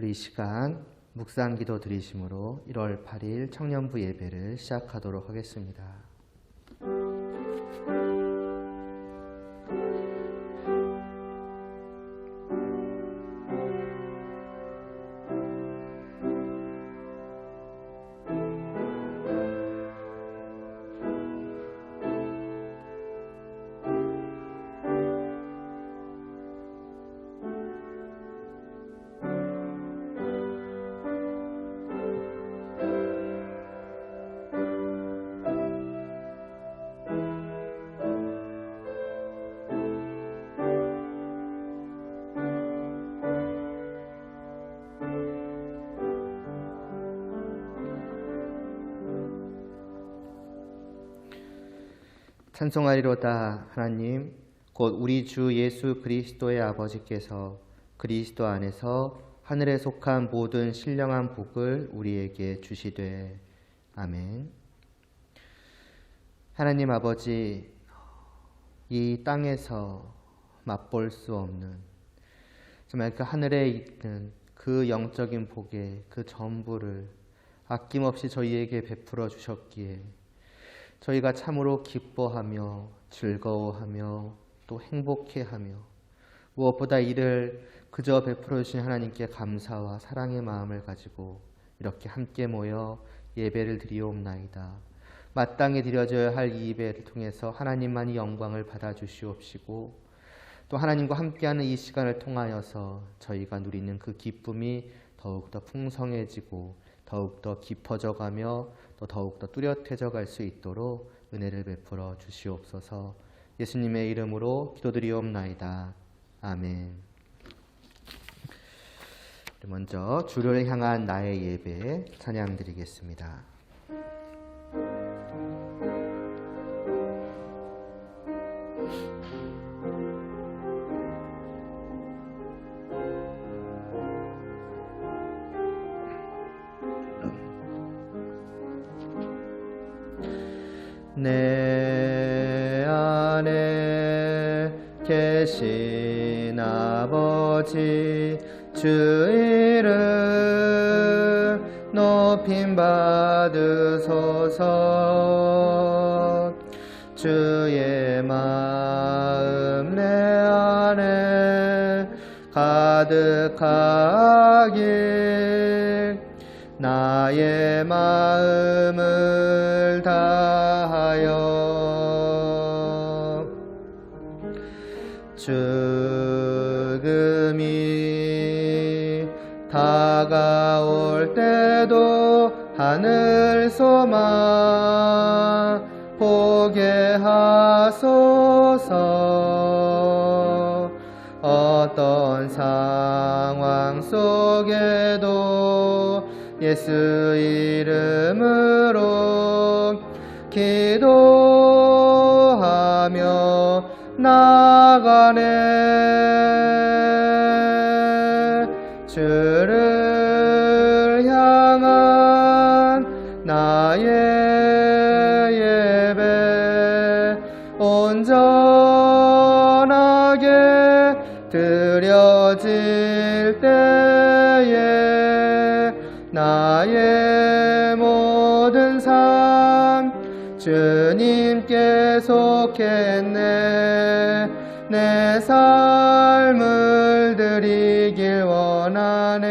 우리 이 시간 묵상 기도 드리심으로 1월 8일 청년부 예배를 시작하도록 하겠습니다. 찬송하리로다. 하나님 곧 우리 주 예수 그리스도의 아버지께서 그리스도 안에서 하늘에 속한 모든 신령한 복을 우리에게 주시되. 아멘. 하나님 아버지, 이 땅에서 맛볼 수 없는 정말 그 하늘에 있는 그 영적인 복의 그 전부를 아낌없이 저희에게 베풀어 주셨기에 저희가 참으로 기뻐하며 즐거워하며 또 행복해하며 무엇보다 이를 그저 베풀어 주신 하나님께 감사와 사랑의 마음을 가지고 이렇게 함께 모여 예배를 드리옵나이다. 마땅히 드려져야 할 이 예배를 통해서 하나님만이 영광을 받아 주시옵시고 또 하나님과 함께하는 이 시간을 통하여서 저희가 누리는 그 기쁨이 더욱더 풍성해지고 더욱더 깊어져 가며 또 더욱더 뚜렷해져 갈 수 있도록 은혜를 베풀어 주시옵소서. 예수님의 이름으로 기도드리옵나이다. 아멘. 먼저 주를 향한 나의 예배 찬양 드리겠습니다. 내 안에 계신 아버지 주 이름 높임 받으소서. 주의 마음 내 안에 가득하길 나의 마음을 다하여 죽음이 다가올 때도 하늘 소망 보게 하소서. 어떤 상황 속에도 예수 이름으로 기도하며 나가네. 주를 향한 나의 예배 온전하게 드려질 때에 나의 모든 삶 주님께 속했네. 내 삶을 드리길 원하네.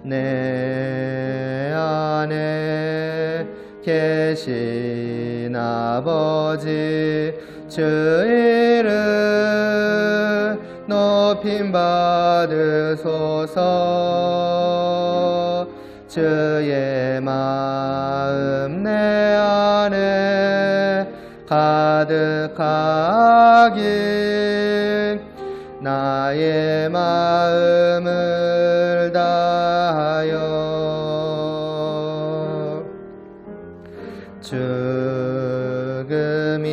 내 안에 계신 아버지 주 이름 높임 받으소서. 주의 마음 내 안에 가득하길 나의 마음을 다하여 죽음이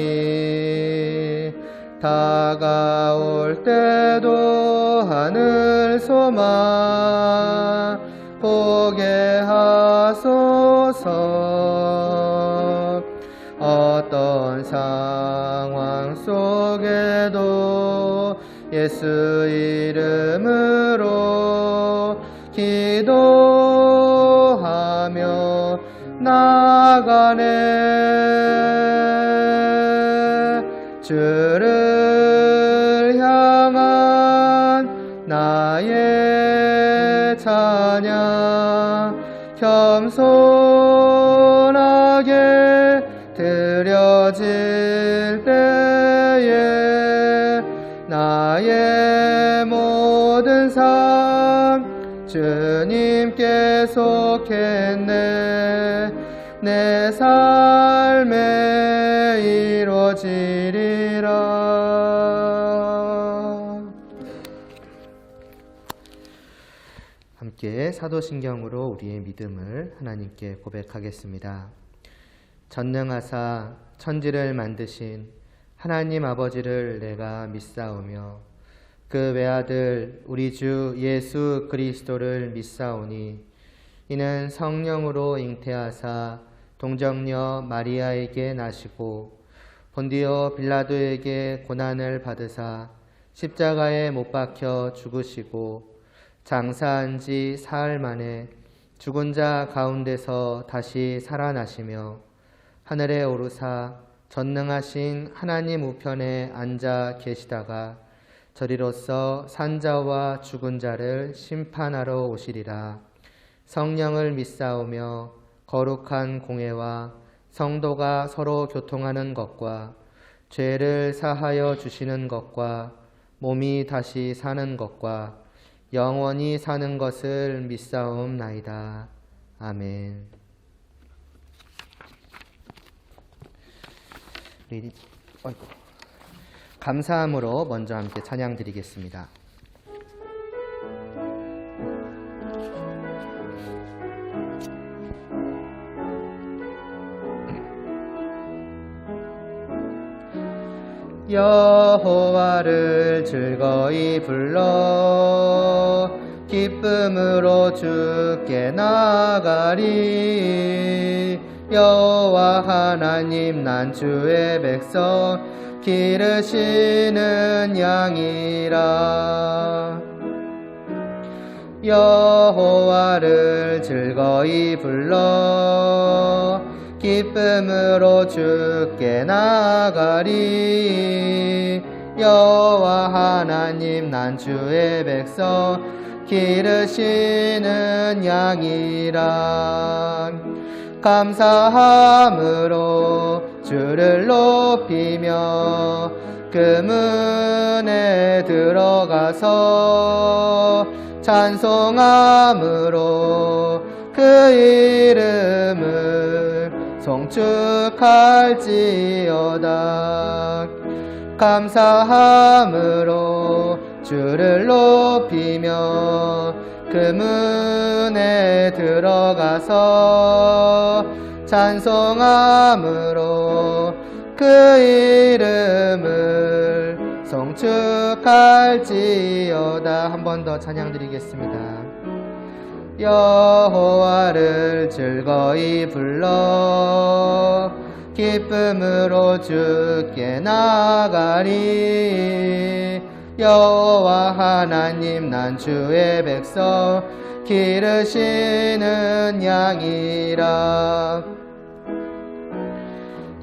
다가올 때도 하늘 소망 보게 하소서. 어떤 상황 속에도 예수 이름으로 기도하며 나아가네. 주를 향한 나의 찬양 겸손하게 드려질 때에 나의 모든 삶 주님께 속했네. 내 삶에 이루어지리라. 함께 사도신경으로 우리의 믿음을 하나님께 고백하겠습니다. 전능하사 천지를 만드신 하나님 아버지를 내가 믿사오며 그 외아들 우리 주 예수 그리스도를 믿사오니 이는 성령으로 잉태하사 동정녀 마리아에게 나시고 본디오 빌라도에게 고난을 받으사 십자가에 못 박혀 죽으시고 장사한 지 사흘 만에 죽은 자 가운데서 다시 살아나시며 하늘에 오르사 전능하신 하나님 우편에 앉아 계시다가 저리로서 산자와 죽은 자를 심판하러 오시리라. 성령을 믿사오며 거룩한 공회와 성도가 서로 교통하는 것과 죄를 사하여 주시는 것과 몸이 다시 사는 것과 영원히 사는 것을 믿사옵나이다. 아멘. 감사함으로 먼저 함께 찬양 드리겠습니다. 여호와를 즐거이 불러 기쁨으로 주께 나가리. 여호와 하나님 난 주의 백성 기르시는 양이라. 여호와를 즐거이 불러 기쁨으로 주께 나가리. 여호와 하나님 난 주의 백성 기르시는 양이라. 감사함으로 주를 높이며 그 문에 들어가서 찬송함으로 그 이름을 송축할지어다. 감사함으로 주를 높이며 그 문에 들어가서 찬송함으로 그 이름을 송축할지어다. 한 번 더 찬양 드리겠습니다. 여호와를 즐거이 불러 기쁨으로 주께 나가리. 여호와 하나님 난 주의 백성 기르시는 양이라.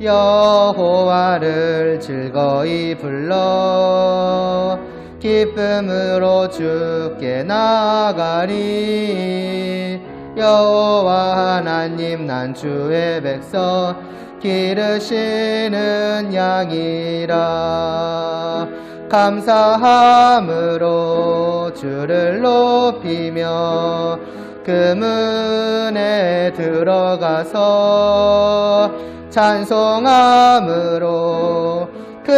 여호와를 즐거이 불러 기쁨으로 주께 나가리. 여호와 하나님 난 주의 백성 기르시는 양이라. 감사함으로 주를 높이며 그 문에 들어가서 찬송함으로 그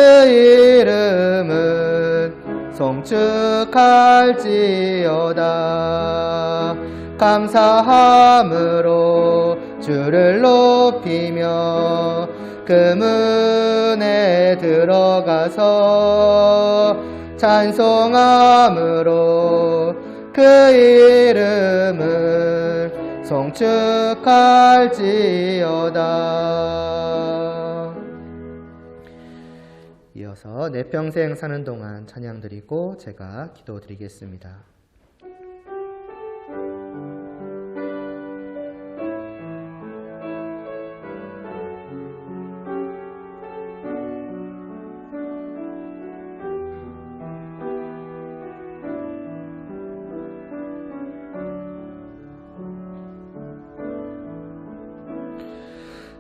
이름을 송축할지어다. 감사함으로 주를 높이며 그 문에 들어가서 찬송함으로 그 이름을 송축할지어다. 이어서 내 평생 사는 동안 찬양 드리고 제가 기도 드리겠습니다.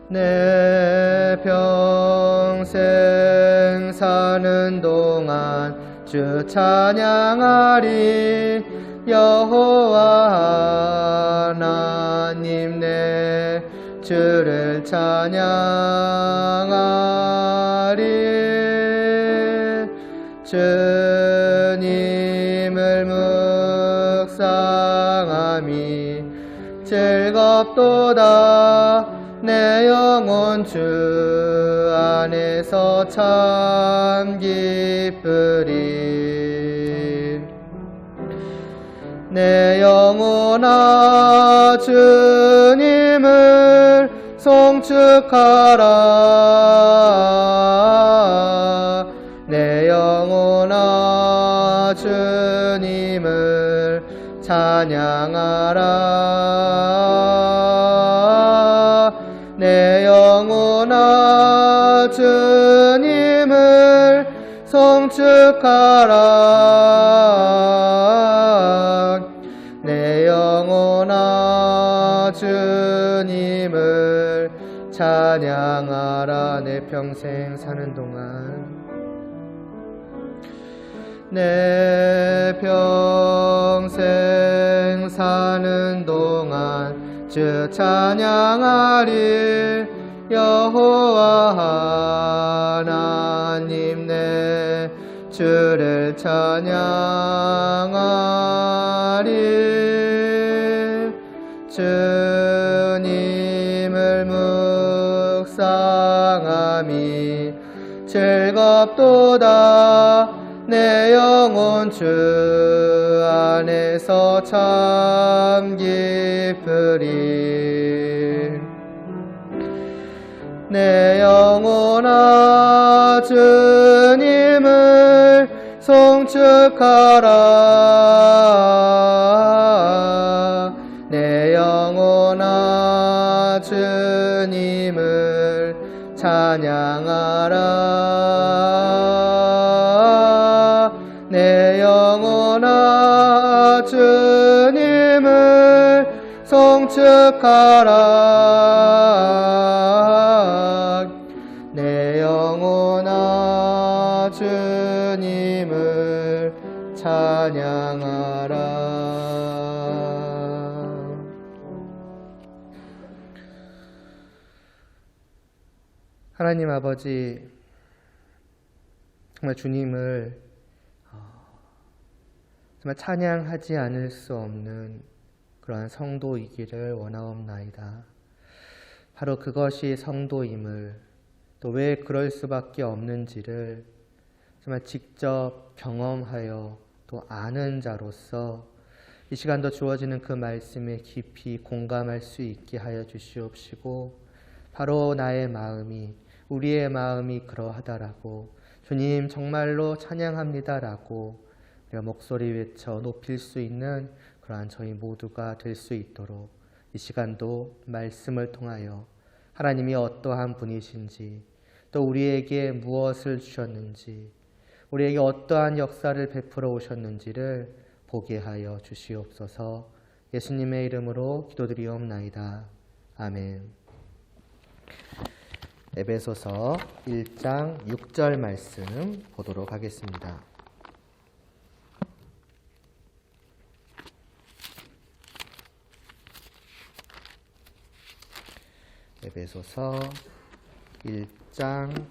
내 평생 사는 동안 주 찬양하리. 여호와 하나님 내 주를 찬양하리. 주님을 묵상함이 즐겁도다. 내 영혼 주 안에서 참 기쁘리. 내 영혼아 주님을 송축하라. 내 영혼아 주님을 찬양하라. 내 영혼아 주님을 송축하라. 내 영혼아 주님을 찬양하라. 내 평생 사는 동안 내 평생 사는 동안 주 찬양하리. 여호와 하나님 내 주를 찬양하리. 주님을 묵상함이 즐겁도다. 내 영혼 주 안에서 참 기쁘리. 내 영혼아 주님을 송축하라. 내 영혼아 주님을 찬양하라. 내 영혼아 주님을 송축하라. 내 영혼아 주님을 찬양하라. 하나님 아버지, 정말 주님을 정말 찬양하지 않을 수 없는 그러한 성도이기를 원하옵나이다. 바로 그것이 성도임을, 또 왜 그럴 수밖에 없는지를 정말 직접 경험하여 또 아는 자로서 이 시간도 주어지는 그 말씀에 깊이 공감할 수 있게 하여 주시옵시고, 바로 나의 마음이, 우리의 마음이 그러하다라고, 주님 정말로 찬양합니다라고 우리가 목소리 외쳐 높일 수 있는 그러한 저희 모두가 될 수 있도록 이 시간도 말씀을 통하여 하나님이 어떠한 분이신지, 또 우리에게 무엇을 주셨는지, 우리에게 어떠한 역사를 베풀어 오셨는지를 보게 하여 주시옵소서. 예수님의 이름으로 기도드리옵나이다. 아멘. 에베소서 1장 6절 말씀 보도록 하겠습니다. 에베소서 1장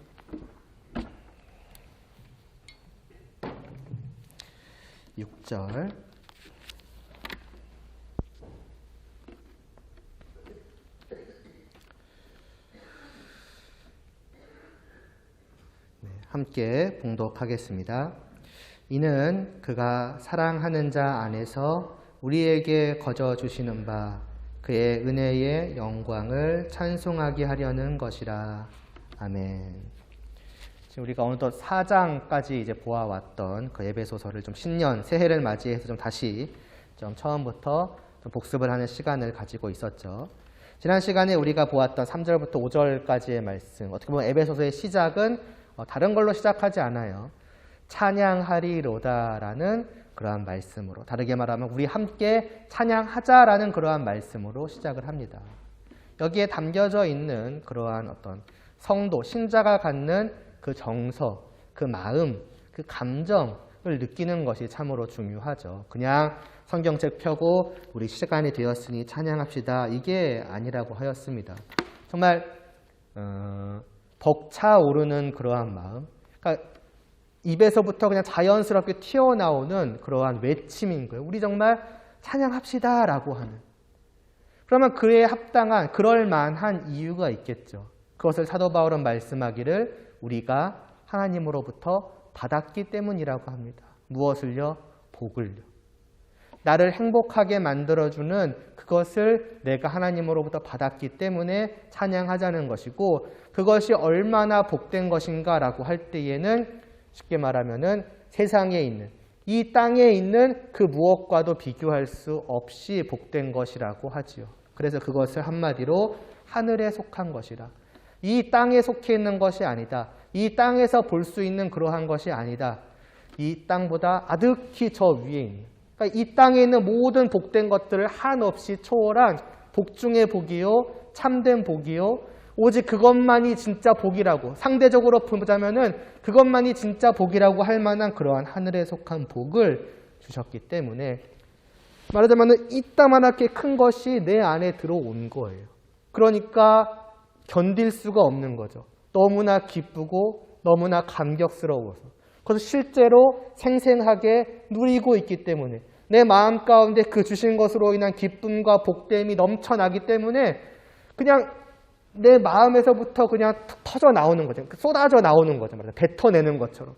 6절. 함께 봉독하겠습니다. 이는 그가 사랑하는 자 안에서 우리에게 거저 주시는 바 그의 은혜의 영광을 찬송하게 하려는 것이라. 아멘. 지금 우리가 어느덧 4장까지 이제 보아왔던 그 에베소서를 좀 신년 새해를 맞이해서 좀 다시 좀 처음부터 좀 복습을 하는 시간을 가지고 있었죠. 지난 시간에 우리가 보았던 3절부터 5절까지의 말씀, 어떻게 보면 에베소서의 시작은 다른 걸로 시작하지 않아요. 찬양하리로다라는 그러한 말씀으로, 다르게 말하면 우리 함께 찬양하자라는 그러한 말씀으로 시작을 합니다. 여기에 담겨져 있는 그러한 어떤 성도, 신자가 갖는 그 정서, 그 마음, 그 감정을 느끼는 것이 참으로 중요하죠. 그냥 성경책 펴고 우리 시간이 되었으니 찬양합시다, 이게 아니라고 하였습니다. 정말 벅차오르는 그러한 마음, 그러니까 입에서부터 그냥 자연스럽게 튀어나오는 그러한 외침인 거예요. 우리 정말 찬양합시다 라고 하는. 그러면 그에 합당한, 그럴만한 이유가 있겠죠. 그것을 사도 바울은 말씀하기를 우리가 하나님으로부터 받았기 때문이라고 합니다. 무엇을요? 복을요. 나를 행복하게 만들어주는 그것을 내가 하나님으로부터 받았기 때문에 찬양하자는 것이고, 그것이 얼마나 복된 것인가라고 할 때에는 쉽게 말하면은 세상에 있는, 이 땅에 있는 그 무엇과도 비교할 수 없이 복된 것이라고 하지요. 그래서 그것을 한마디로 하늘에 속한 것이라. 이 땅에 속해 있는 것이 아니다. 이 땅에서 볼 수 있는 그러한 것이 아니다. 이 땅보다 아득히 저 위에 있는, 그러니까 이 땅에 있는 모든 복된 것들을 한없이 초월한 복 중의 복이요, 참된 복이요, 오직 그것만이 진짜 복이라고, 상대적으로 보자면은 그것만이 진짜 복이라고 할 만한 그러한 하늘에 속한 복을 주셨기 때문에, 말하자면은 이따만하게 큰 것이 내 안에 들어온 거예요. 그러니까 견딜 수가 없는 거죠. 너무나 기쁘고 너무나 감격스러워서. 그래서 실제로 생생하게 누리고 있기 때문에, 내 마음 가운데 그 주신 것으로 인한 기쁨과 복됨이 넘쳐나기 때문에 그냥 내 마음에서부터 그냥 터져 나오는 거죠. 쏟아져 나오는 거죠. 뱉어내는 것처럼.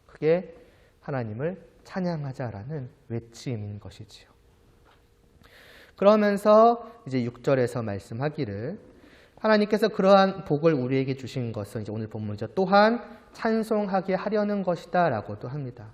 그게 하나님을 찬양하자라는 외침인 것이지요. 그러면서 이제 6절에서 말씀하기를, 하나님께서 그러한 복을 우리에게 주신 것은 이제 오늘 본문이죠. 또한 찬송하게 하려는 것이다 라고도 합니다.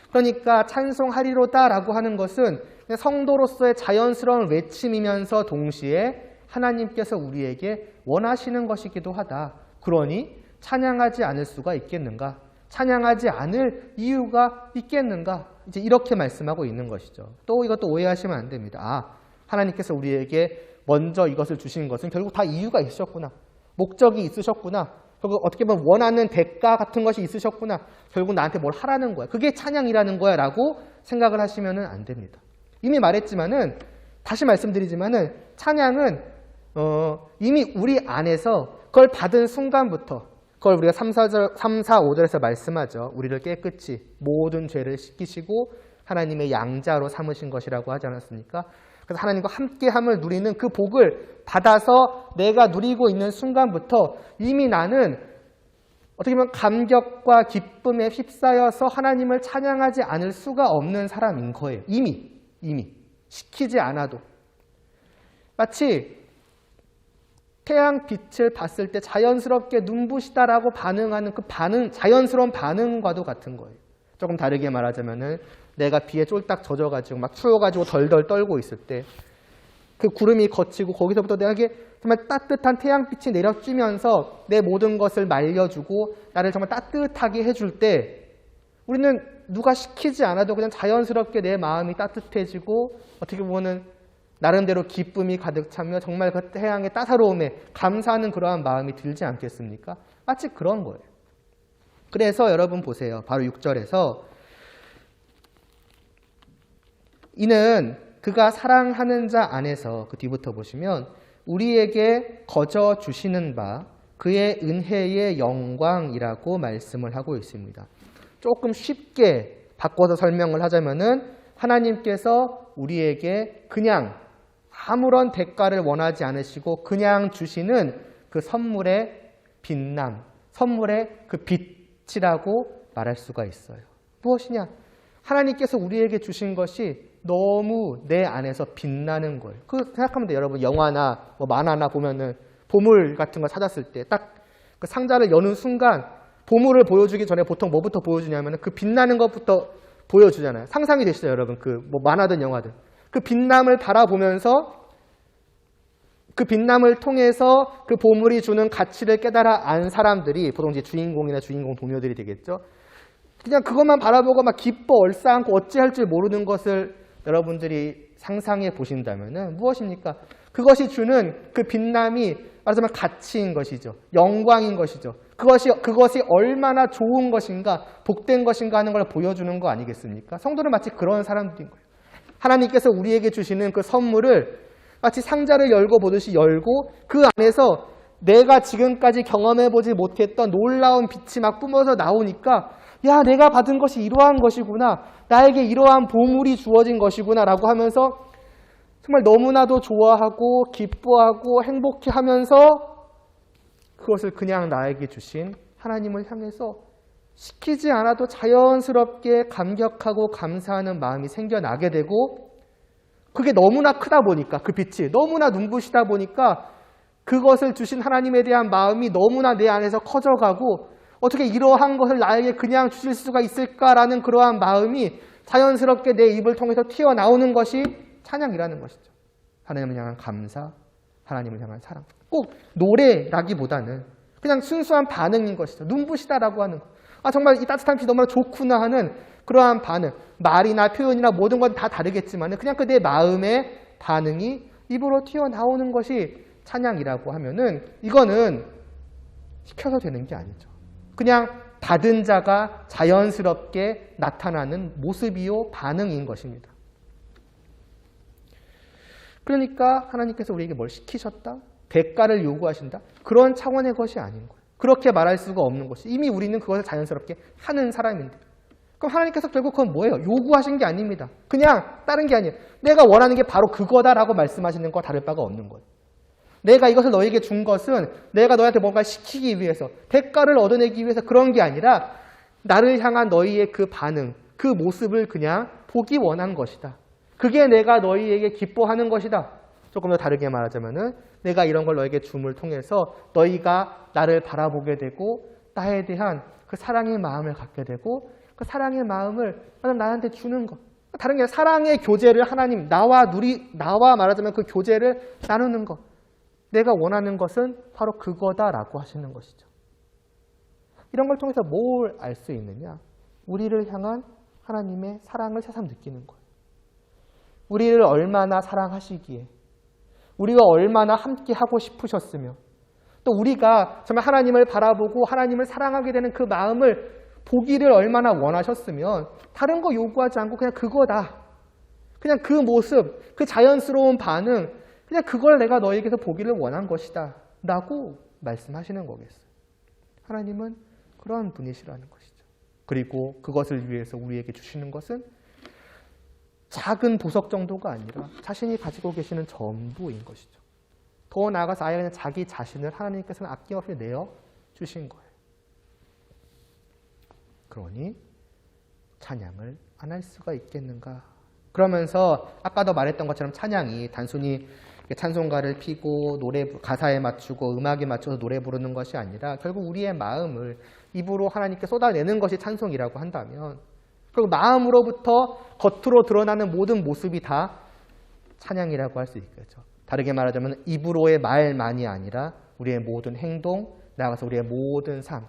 그러니까 찬송하리로다 라고 하는 것은 성도로서의 자연스러운 외침이면서 동시에 하나님께서 우리에게 원하시는 것이기도 하다. 그러니 찬양하지 않을 수가 있겠는가? 찬양하지 않을 이유가 있겠는가? 이제 이렇게 말씀하고 있는 것이죠. 또 이것도 오해하시면 안 됩니다. 하나님께서 우리에게 먼저 이것을 주신 것은 결국 다 이유가 있으셨구나. 목적이 있으셨구나. 결국 어떻게 보면 원하는 대가 같은 것이 있으셨구나. 결국 나한테 뭘 하라는 거야. 그게 찬양이라는 거야 라고 생각을 하시면 안 됩니다. 이미 말했지만은, 다시 말씀드리지만은, 찬양은 이미 우리 안에서 그걸 받은 순간부터, 그걸 우리가 3, 4, 5절에서 말씀하죠. 우리를 깨끗이 모든 죄를 씻기시고 하나님의 양자로 삼으신 것이라고 하지 않았습니까? 그래서 하나님과 함께함을 누리는 그 복을 받아서 내가 누리고 있는 순간부터 이미 나는 어떻게 보면 감격과 기쁨에 휩싸여서 하나님을 찬양하지 않을 수가 없는 사람인 거예요. 이미 시키지 않아도. 마치 태양빛을 봤을 때 자연스럽게 눈부시다라고 반응하는 그 자연스러운 반응과도 같은 거예요. 조금 다르게 말하자면은, 내가 비에 쫄딱 젖어가지고 막 추워가지고 덜덜 떨고 있을 때 그 구름이 걷히고 거기서부터 내게 정말 따뜻한 태양빛이 내려쬐면서 내 모든 것을 말려주고 나를 정말 따뜻하게 해줄 때, 우리는 누가 시키지 않아도 그냥 자연스럽게 내 마음이 따뜻해지고 어떻게 보면 나름대로 기쁨이 가득 차며 정말 그 태양의 따사로움에 감사하는 그러한 마음이 들지 않겠습니까? 마치 그런 거예요. 그래서 여러분 보세요. 바로 6절에서 이는 그가 사랑하는 자 안에서, 그 뒤부터 보시면 우리에게 거저 주시는 바 그의 은혜의 영광이라고 말씀을 하고 있습니다. 조금 쉽게 바꿔서 설명을 하자면은, 하나님께서 우리에게 그냥 아무런 대가를 원하지 않으시고 그냥 주시는 그 선물의 빛남, 선물의 그 빛이라고 말할 수가 있어요. 무엇이냐? 하나님께서 우리에게 주신 것이 너무 내 안에서 빛나는 거예요. 그 생각하면 돼요. 여러분, 영화나 뭐 만화나 보면은 보물 같은 거 찾았을 때 딱 그 상자를 여는 순간 보물을 보여주기 전에 보통 뭐부터 보여주냐면 그 빛나는 것부터 보여주잖아요. 상상이 되시죠, 여러분? 그 뭐 만화든 영화든. 그 빛남을 바라보면서 그 빛남을 통해서 그 보물이 주는 가치를 깨달아 안 사람들이 보통 이제 주인공이나 주인공 동료들이 되겠죠. 그냥 그것만 바라보고 막 기뻐 얼싸안고 어찌할 줄 모르는 것을 여러분들이 상상해 보신다면은 무엇입니까? 그것이 주는 그 빛남이 말하자면 가치인 것이죠. 영광인 것이죠. 그것이 얼마나 좋은 것인가, 복된 것인가 하는 걸 보여주는 거 아니겠습니까? 성도는 마치 그런 사람들인 거예요. 하나님께서 우리에게 주시는 그 선물을 마치 상자를 열고 보듯이 열고 그 안에서 내가 지금까지 경험해보지 못했던 놀라운 빛이 막 뿜어서 나오니까 야, 내가 받은 것이 이러한 것이구나. 나에게 이러한 보물이 주어진 것이구나 라고 하면서 정말 너무나도 좋아하고 기뻐하고 행복해하면서 그것을 그냥 나에게 주신 하나님을 향해서 시키지 않아도 자연스럽게 감격하고 감사하는 마음이 생겨나게 되고 그게 너무나 크다 보니까 그 빛이 너무나 눈부시다 보니까 그것을 주신 하나님에 대한 마음이 너무나 내 안에서 커져가고 어떻게 이러한 것을 나에게 그냥 주실 수가 있을까라는 그러한 마음이 자연스럽게 내 입을 통해서 튀어나오는 것이 찬양이라는 것이죠. 하나님을 향한 감사, 하나님을 향한 사랑. 꼭 노래라기보다는 그냥 순수한 반응인 것이죠. 눈부시다라고 하는 것. 아, 정말 이 따뜻한 빛이 너무나 좋구나 하는 그러한 반응. 말이나 표현이나 모든 건 다 다르겠지만 그냥 그 내 마음의 반응이 입으로 튀어나오는 것이 찬양이라고 하면은 이거는 시켜서 되는 게 아니죠. 그냥 받은 자가 자연스럽게 나타나는 모습이요 반응인 것입니다. 그러니까 하나님께서 우리에게 뭘 시키셨다? 대가를 요구하신다? 그런 차원의 것이 아닌 거예요. 그렇게 말할 수가 없는 것이 이미 우리는 그것을 자연스럽게 하는 사람인데 그럼 하나님께서 결국 그건 뭐예요? 요구하신 게 아닙니다. 그냥 다른 게 아니에요. 내가 원하는 게 바로 그거다라고 말씀하시는 것과 다를 바가 없는 거예요. 내가 이것을 너에게 준 것은 내가 너한테 뭔가 시키기 위해서 대가를 얻어내기 위해서 그런 게 아니라 나를 향한 너희의 그 반응, 그 모습을 그냥 보기 원한 것이다. 그게 내가 너희에게 기뻐하는 것이다. 조금 더 다르게 말하자면은 내가 이런 걸 너에게 줌을 통해서 너희가 나를 바라보게 되고 나에 대한 그 사랑의 마음을 갖게 되고 그 사랑의 마음을 나한테 주는 것. 다른 게 아니라 사랑의 교제를 하나님, 나와 말하자면 그 교제를 나누는 것. 내가 원하는 것은 바로 그거다라고 하시는 것이죠. 이런 걸 통해서 뭘 알 수 있느냐? 우리를 향한 하나님의 사랑을 새삼 느끼는 거예요. 우리를 얼마나 사랑하시기에 우리가 얼마나 함께 하고 싶으셨으며 또 우리가 정말 하나님을 바라보고 하나님을 사랑하게 되는 그 마음을 보기를 얼마나 원하셨으면 다른 거 요구하지 않고 그냥 그거다. 그냥 그 모습, 그 자연스러운 반응, 그냥 그걸 내가 너에게서 보기를 원한 것이다. 라고 말씀하시는 거겠어요. 하나님은 그런 분이시라는 것이죠. 그리고 그것을 위해서 우리에게 주시는 것은 작은 보석 정도가 아니라 자신이 가지고 계시는 전부인 것이죠. 더 나아가서 아예 그냥 자기 자신을 하나님께서는 아낌없이 내어 주신 거예요. 그러니 찬양을 안 할 수가 있겠는가? 그러면서 아까도 말했던 것처럼 찬양이 단순히 찬송가를 피고 가사에 맞추고 음악에 맞춰서 노래 부르는 것이 아니라 결국 우리의 마음을 입으로 하나님께 쏟아내는 것이 찬송이라고 한다면 그리고 마음으로부터 겉으로 드러나는 모든 모습이 다 찬양이라고 할 수 있겠죠. 다르게 말하자면 입으로의 말만이 아니라 우리의 모든 행동, 나아가서 우리의 모든 삶.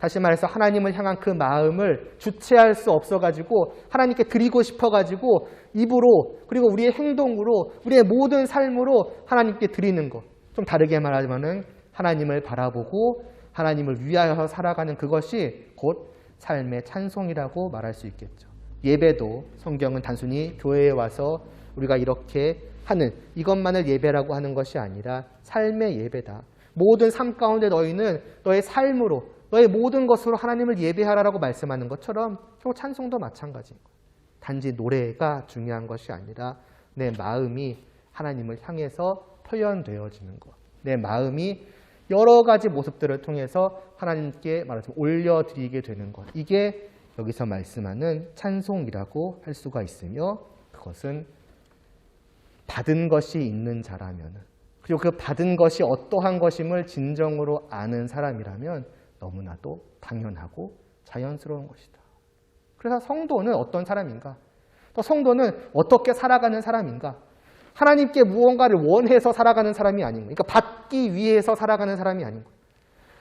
다시 말해서 하나님을 향한 그 마음을 주체할 수 없어가지고 하나님께 드리고 싶어가지고 입으로 그리고 우리의 행동으로 우리의 모든 삶으로 하나님께 드리는 것. 좀 다르게 말하자면 하나님을 바라보고 하나님을 위하여 살아가는 그것이 곧 삶의 찬송이라고 말할 수 있겠죠. 예배도 성경은 단순히 교회에 와서 우리가 이렇게 하는 이것만을 예배라고 하는 것이 아니라 삶의 예배다. 모든 삶 가운데 너희는 너의 삶으로 너의 모든 것으로 하나님을 예배하라고 말씀하는 것처럼 결국 찬송도 마찬가지인 거예요. 단지 노래가 중요한 것이 아니라 내 마음이 하나님을 향해서 표현되어지는 것. 내 마음이 여러 가지 모습들을 통해서 하나님께 말하자면 올려드리게 되는 것. 이게 여기서 말씀하는 찬송이라고 할 수가 있으며 그것은 받은 것이 있는 자라면 그리고 그 받은 것이 어떠한 것임을 진정으로 아는 사람이라면 너무나도 당연하고 자연스러운 것이다. 그래서 성도는 어떤 사람인가? 또 성도는 어떻게 살아가는 사람인가? 하나님께 무언가를 원해서 살아가는 사람이 아닌 거예요. 그러니까 받기 위해서 살아가는 사람이 아닌 거예요.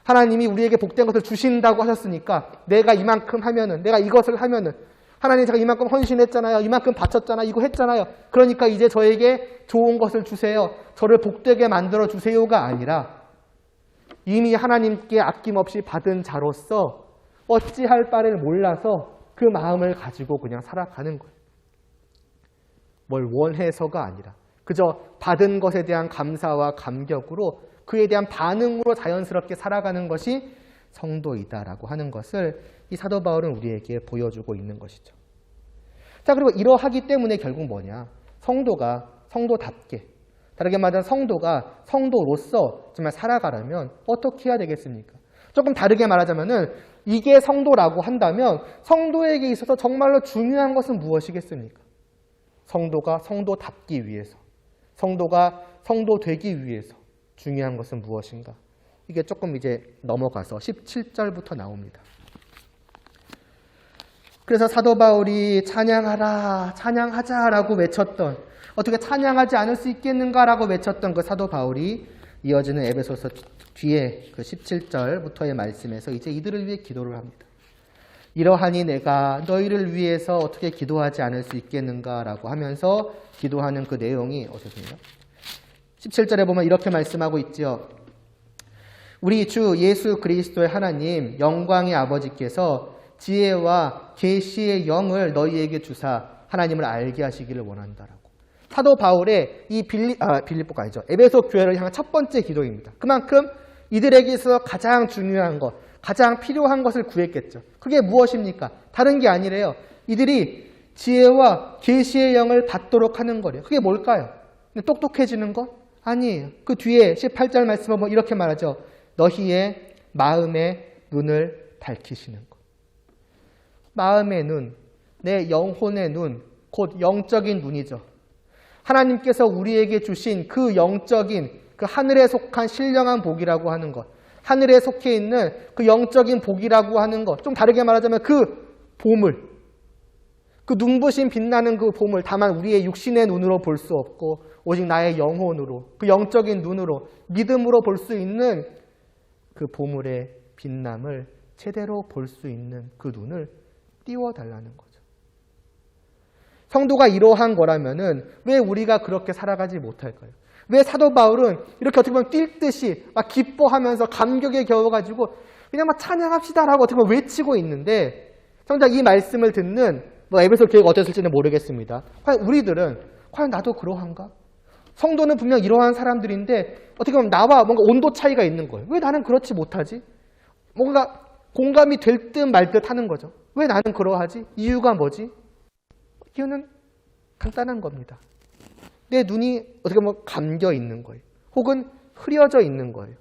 하나님이 우리에게 복된 것을 주신다고 하셨으니까 내가 이만큼 하면은, 내가 이것을 하면은, 하나님 제가 이만큼 헌신했잖아요. 이만큼 바쳤잖아요. 이거 했잖아요. 그러니까 이제 저에게 좋은 것을 주세요. 저를 복되게 만들어 주세요가 아니라 이미 하나님께 아낌없이 받은 자로서 어찌할 바를 몰라서 그 마음을 가지고 그냥 살아가는 거예요. 뭘 원해서가 아니라 그저 받은 것에 대한 감사와 감격으로 그에 대한 반응으로 자연스럽게 살아가는 것이 성도이다라고 하는 것을 이 사도 바울은 우리에게 보여주고 있는 것이죠. 자, 그리고 이러하기 때문에 결국 뭐냐? 성도가 성도답게, 다르게 말하면 성도가 성도로서 정말 살아가려면 어떻게 해야 되겠습니까? 조금 다르게 말하자면은 이게 성도라고 한다면 성도에게 있어서 정말로 중요한 것은 무엇이겠습니까? 성도가 성도답기 위해서, 성도가 성도되기 위해서 중요한 것은 무엇인가? 이게 조금 이제 넘어가서 17절부터 나옵니다. 그래서 사도 바울이 찬양하라, 찬양하자라고 외쳤던, 어떻게 찬양하지 않을 수 있겠는가라고 외쳤던 그 사도 바울이 이어지는 에베소서 뒤에 그 17절부터의 말씀에서 이제 이들을 위해 기도를 합니다. 이러하니 내가 너희를 위해서 어떻게 기도하지 않을 수 있겠는가라고 하면서 기도하는 그 내용이 어디서요? 17절에 보면 이렇게 말씀하고 있지요. 우리 주 예수 그리스도의 하나님 영광의 아버지께서 지혜와 계시의 영을 너희에게 주사 하나님을 알게 하시기를 원한다라고. 사도 바울의 이 빌립보가 아니죠. 에베소 교회를 향한 첫 번째 기도입니다. 그만큼 이들에게 있어서 가장 중요한 것, 가장 필요한 것을 구했겠죠. 그게 무엇입니까? 다른 게 아니래요. 이들이 지혜와 계시의 영을 받도록 하는 거래요. 그게 뭘까요? 똑똑해지는 것? 아니에요. 그 뒤에 18절 말씀을 보면 이렇게 말하죠. 너희의 마음의 눈을 밝히시는 것. 마음의 눈, 내 영혼의 눈, 곧 영적인 눈이죠. 하나님께서 우리에게 주신 그 영적인, 그 하늘에 속한 신령한 복이라고 하는 것, 하늘에 속해 있는 그 영적인 복이라고 하는 것, 좀 다르게 말하자면 그 보물, 그 눈부신 빛나는 그 보물, 다만 우리의 육신의 눈으로 볼 수 없고 오직 나의 영혼으로, 그 영적인 눈으로, 믿음으로 볼 수 있는 그 보물의 빛남을 제대로 볼 수 있는 그 눈을 띄워달라는 거죠. 성도가 이러한 거라면은 왜 우리가 그렇게 살아가지 못할까요? 왜 사도 바울은 이렇게 어떻게 보면 뛸 듯이 막 기뻐하면서 감격에 겨워가지고 그냥 막 찬양합시다라고 어떻게 보면 외치고 있는데, 정작 이 말씀을 듣는 에베소 교회가 어땠을지는 모르겠습니다. 과연 우리들은 과연 나도 그러한가? 성도는 분명 이러한 사람들인데 어떻게 보면 나와 뭔가 온도 차이가 있는 거예요. 왜 나는 그렇지 못하지? 뭔가 공감이 될 듯 말 듯 하는 거죠. 왜 나는 그러하지? 이유가 뭐지? 이유는 간단한 겁니다. 내 눈이 어떻게 보면 감겨 있는 거예요. 혹은 흐려져 있는 거예요.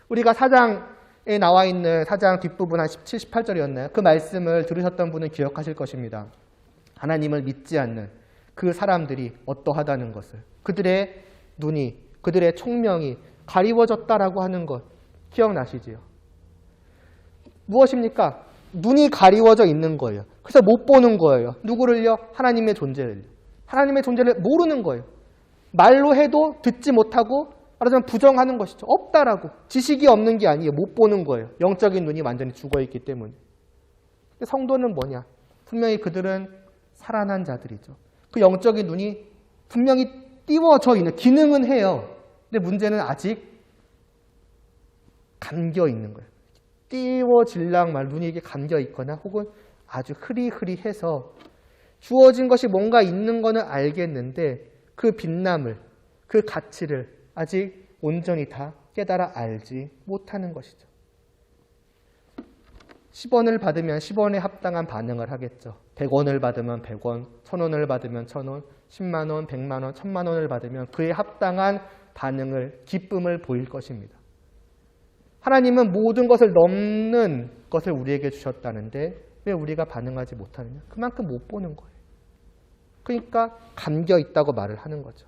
우리가 4장에 나와 있는 4장 뒷부분 한 17, 18절이었나요? 그 말씀을 들으셨던 분은 기억하실 것입니다. 하나님을 믿지 않는 그 사람들이 어떠하다는 것을, 그들의 눈이, 그들의 총명이 가리워졌다라고 하는 것 기억나시지요? 무엇입니까? 눈이 가리워져 있는 거예요. 그래서 못 보는 거예요. 누구를요? 하나님의 존재를. 하나님의 존재를 모르는 거예요. 말로 해도 듣지 못하고 말하자면 부정하는 것이죠. 없다라고. 지식이 없는 게 아니에요. 못 보는 거예요. 영적인 눈이 완전히 죽어있기 때문에. 근데 성도는 뭐냐? 분명히 그들은 살아난 자들이죠. 그 영적인 눈이 분명히 띄워져 있는, 기능은 해요. 근데 문제는 아직 감겨 있는 거예요. 띄워질랑 말 눈이 이게 감겨 있거나 혹은 아주 흐리흐리해서 주어진 것이 뭔가 있는 거는 알겠는데 그 빛남을, 그 가치를 아직 온전히 다 깨달아 알지 못하는 것이죠. 10원을 받으면 10원에 합당한 반응을 하겠죠. 100원을 받으면 100원, 1000원을 받으면 1000원, 10만 원, 100만 원, 1000만 원을 받으면 그에 합당한 반응을, 기쁨을 보일 것입니다. 하나님은 모든 것을 넘는 것을 우리에게 주셨다는데 왜 우리가 반응하지 못하느냐? 그만큼 못 보는 거예요. 그러니까 감겨 있다고 말을 하는 거죠.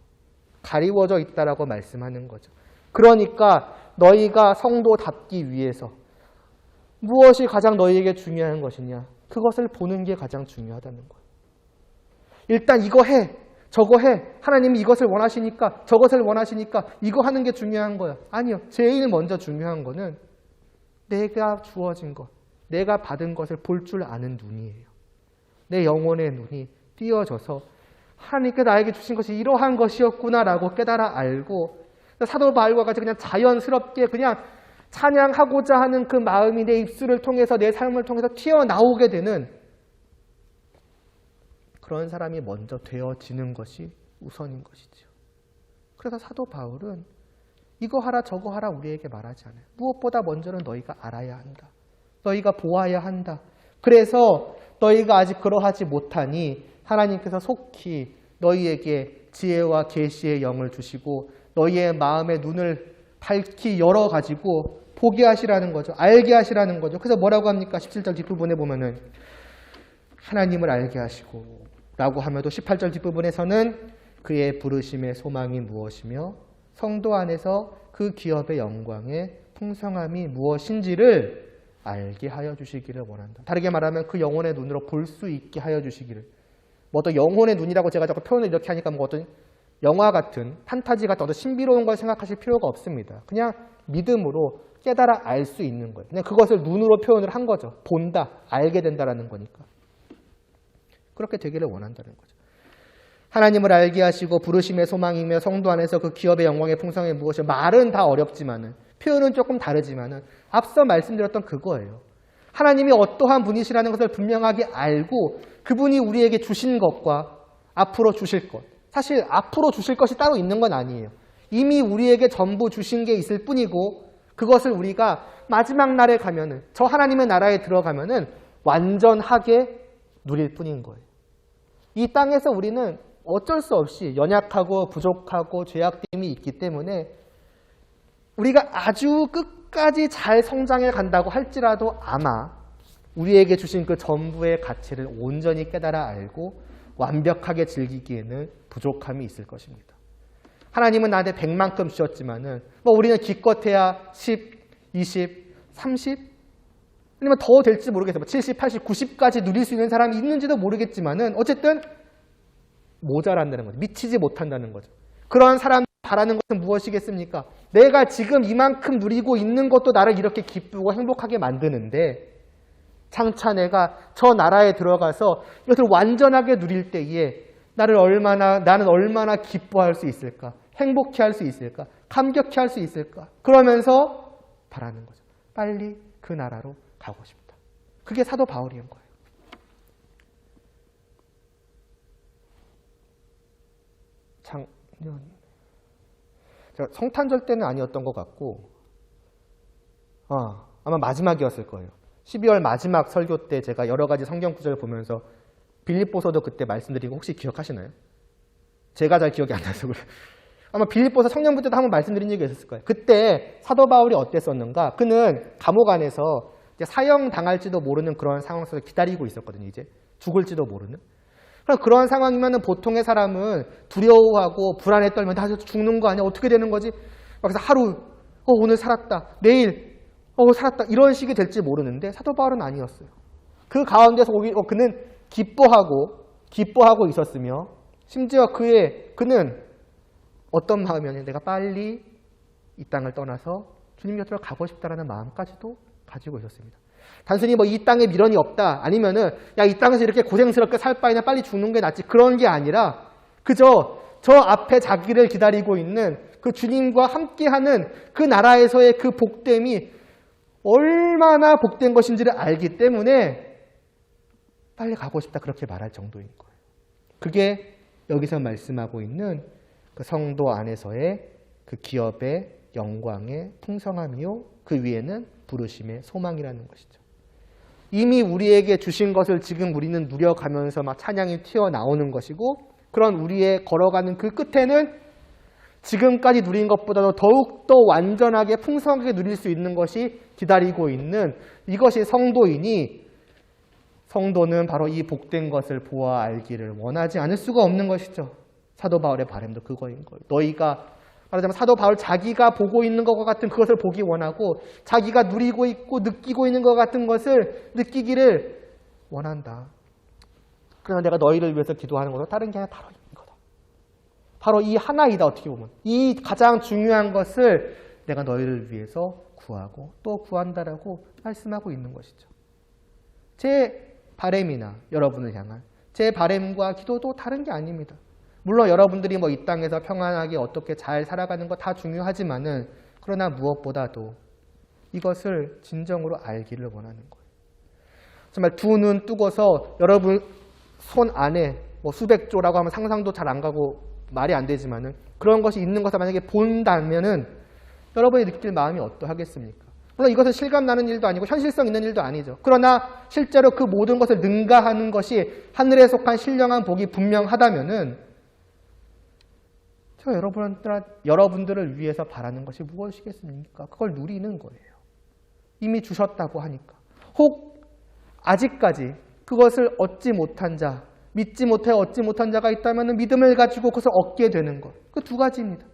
가리워져 있다라고 말씀하는 거죠. 그러니까 너희가 성도답기 위해서 무엇이 가장 너희에게 중요한 것이냐? 그것을 보는 게 가장 중요하다는 거예요. 일단 이거 해, 저거 해. 하나님이 이것을 원하시니까, 저것을 원하시니까 이거 하는 게 중요한 거야. 아니요. 제일 먼저 중요한 거는 내가 주어진 것, 내가 받은 것을 볼 줄 아는 눈이에요. 내 영혼의 눈이 띄어져서 하나님께 나에게 주신 것이 이러한 것이었구나라고 깨달아 알고, 사도 바울과 같이 그냥 자연스럽게 그냥 찬양하고자 하는 그 마음이 내 입술을 통해서, 내 삶을 통해서 튀어나오게 되는 그런 사람이 먼저 되어지는 것이 우선인 것이죠. 그래서 사도 바울은 이거 하라 저거 하라 우리에게 말하지 않아요. 무엇보다 먼저는 너희가 알아야 한다. 너희가 보아야 한다. 그래서 너희가 아직 그러하지 못하니 하나님께서 속히 너희에게 지혜와 계시의 영을 주시고 너희의 마음의 눈을 밝히 열어가지고 보게 하시라는 거죠. 알게 하시라는 거죠. 그래서 뭐라고 합니까? 17절 뒷부분에 보면은 하나님을 알게 하시고 라고 하면도 18절 뒷부분에서는 그의 부르심의 소망이 무엇이며 성도 안에서 그 기업의 영광의 풍성함이 무엇인지를 알게 하여 주시기를 원한다. 다르게 말하면 그 영혼의 눈으로 볼 수 있게 하여 주시기를. 뭐 어떤 영혼의 눈이라고 제가 자꾸 표현을 이렇게 하니까 뭐 어떤 영화 같은 판타지 같은 어떤 신비로운 걸 생각하실 필요가 없습니다. 그냥 믿음으로 깨달아 알 수 있는 거예요. 그냥 그것을 눈으로 표현을 한 거죠. 본다, 알게 된다라는 거니까. 그렇게 되기를 원한다는 거죠. 하나님을 알게 하시고 부르심의 소망이며 성도 안에서 그 기업의 영광의 풍성이 무엇이요? 말은 다 어렵지만은 표현은 조금 다르지만은 앞서 말씀드렸던 그거예요. 하나님이 어떠한 분이시라는 것을 분명하게 알고 그분이 우리에게 주신 것과 앞으로 주실 것. 사실 앞으로 주실 것이 따로 있는 건 아니에요. 이미 우리에게 전부 주신 게 있을 뿐이고 그것을 우리가 마지막 날에 가면은 저 하나님의 나라에 들어가면은 완전하게 누릴 뿐인 거예요. 이 땅에서 우리는 어쩔 수 없이 연약하고 부족하고 죄악됨이 있기 때문에 우리가 아주 끝까지 잘 성장해 간다고 할지라도 아마 우리에게 주신 그 전부의 가치를 온전히 깨달아 알고 완벽하게 즐기기에는 부족함이 있을 것입니다. 하나님은 나한테 100만큼 주셨지만은 뭐 우리는 기껏해야 10, 20, 30 아니면 더 될지 모르겠어요. 70, 80, 90까지 누릴 수 있는 사람이 있는지도 모르겠지만은 어쨌든 모자란다는 거죠. 미치지 못한다는 거죠. 그런 사람이 바라는 것은 무엇이겠습니까? 내가 지금 이만큼 누리고 있는 것도 나를 이렇게 기쁘고 행복하게 만드는데 장차 내가 저 나라에 들어가서 이것을 완전하게 누릴 때에 나는 얼마나 기뻐할 수 있을까? 행복해 할 수 있을까? 감격해 할 수 있을까? 그러면서 바라는 거죠. 빨리 그 나라로 가고 싶다. 그게 사도 바울이인 거예요. 작년 성탄절 때는 아니었던 것 같고 아마 마지막이었을 거예요. 12월 마지막 설교 때 제가 여러 가지 성경 구절을 보면서 빌립보서도 그때 말씀드린 거 혹시 기억하시나요? 제가 잘 기억이 안 나서 그래요. 아마 빌립보서 청년부 때도 한번 말씀드린 적이 있었을 거예요. 그때 사도 바울이 어땠었는가? 그는 감옥 안에서 사형당할지도 모르는 그런 상황 속에서 기다리고 있었거든요. 이제 죽을지도 모르는. 그런 상황이면 보통의 사람은 두려워하고 불안에 떨면 나 죽는 거 아니야? 어떻게 되는 거지? 그래서 하루 오늘 살았다. 내일 살았다. 이런 식이 될지 모르는데 사도 바울은 아니었어요. 그 가운데서 그는 기뻐하고 있었으며 심지어 그는 어떤 마음이었냐면 내가 빨리 이 땅을 떠나서 주님 곁으로 가고 싶다라는 마음까지도 가지고 있었습니다. 단순히 뭐 이 땅에 미련이 없다 아니면은 야 이 땅에서 이렇게 고생스럽게 살 바에는 빨리 죽는 게 낫지 그런 게 아니라 그저 저 앞에 자기를 기다리고 있는 그 주님과 함께하는 그 나라에서의 그 복됨이 얼마나 복된 것인지를 알기 때문에 빨리 가고 싶다 그렇게 말할 정도인 거예요. 그게 여기서 말씀하고 있는 그 성도 안에서의 그 기업의 영광의 풍성함이요 그 위에는 부르심의 소망이라는 것이죠. 이미 우리에게 주신 것을 지금 우리는 누려가면서 막 찬양이 튀어나오는 것이고 그런 우리의 걸어가는 그 끝에는 지금까지 누린 것보다도 더욱더 완전하게 풍성하게 누릴 수 있는 것이 기다리고 있는 이것이 성도이니 성도는 바로 이 복된 것을 보아 알기를 원하지 않을 수가 없는 것이죠. 사도 바울의 바람도 그거인 거예요. 너희가 말하자면 사도 바울 자기가 보고 있는 것과 같은 그것을 보기 원하고 자기가 누리고 있고 느끼고 있는 것 같은 것을 느끼기를 원한다. 그러나 내가 너희를 위해서 기도하는 것은 다른 게 아니라 바로 이거다. 바로 이 하나이다. 어떻게 보면 이 가장 중요한 것을 내가 너희를 위해서 구하고 또 구한다라고 말씀하고 있는 것이죠. 제 바램이나 여러분을 향한 제 바램과 기도도 다른 게 아닙니다. 물론 여러분들이 뭐 이 땅에서 평안하게 어떻게 잘 살아가는 거 다 중요하지만은 그러나 무엇보다도 이것을 진정으로 알기를 원하는 거예요. 정말 두 눈 뜨고서 여러분 손 안에 뭐 수백 조라고 하면 상상도 잘 안 가고 말이 안 되지만은 그런 것이 있는 것을 만약에 본다면은 여러분이 느낄 마음이 어떠하겠습니까? 물론 이것은 실감나는 일도 아니고 현실성 있는 일도 아니죠. 그러나 실제로 그 모든 것을 능가하는 것이 하늘에 속한 신령한 복이 분명하다면은 제가 여러분들을 위해서 바라는 것이 무엇이겠습니까? 그걸 누리는 거예요. 이미 주셨다고 하니까. 혹 아직까지 그것을 얻지 못한 자, 믿지 못해 얻지 못한 자가 있다면 믿음을 가지고 그것을 얻게 되는 것. 그 두 가지입니다.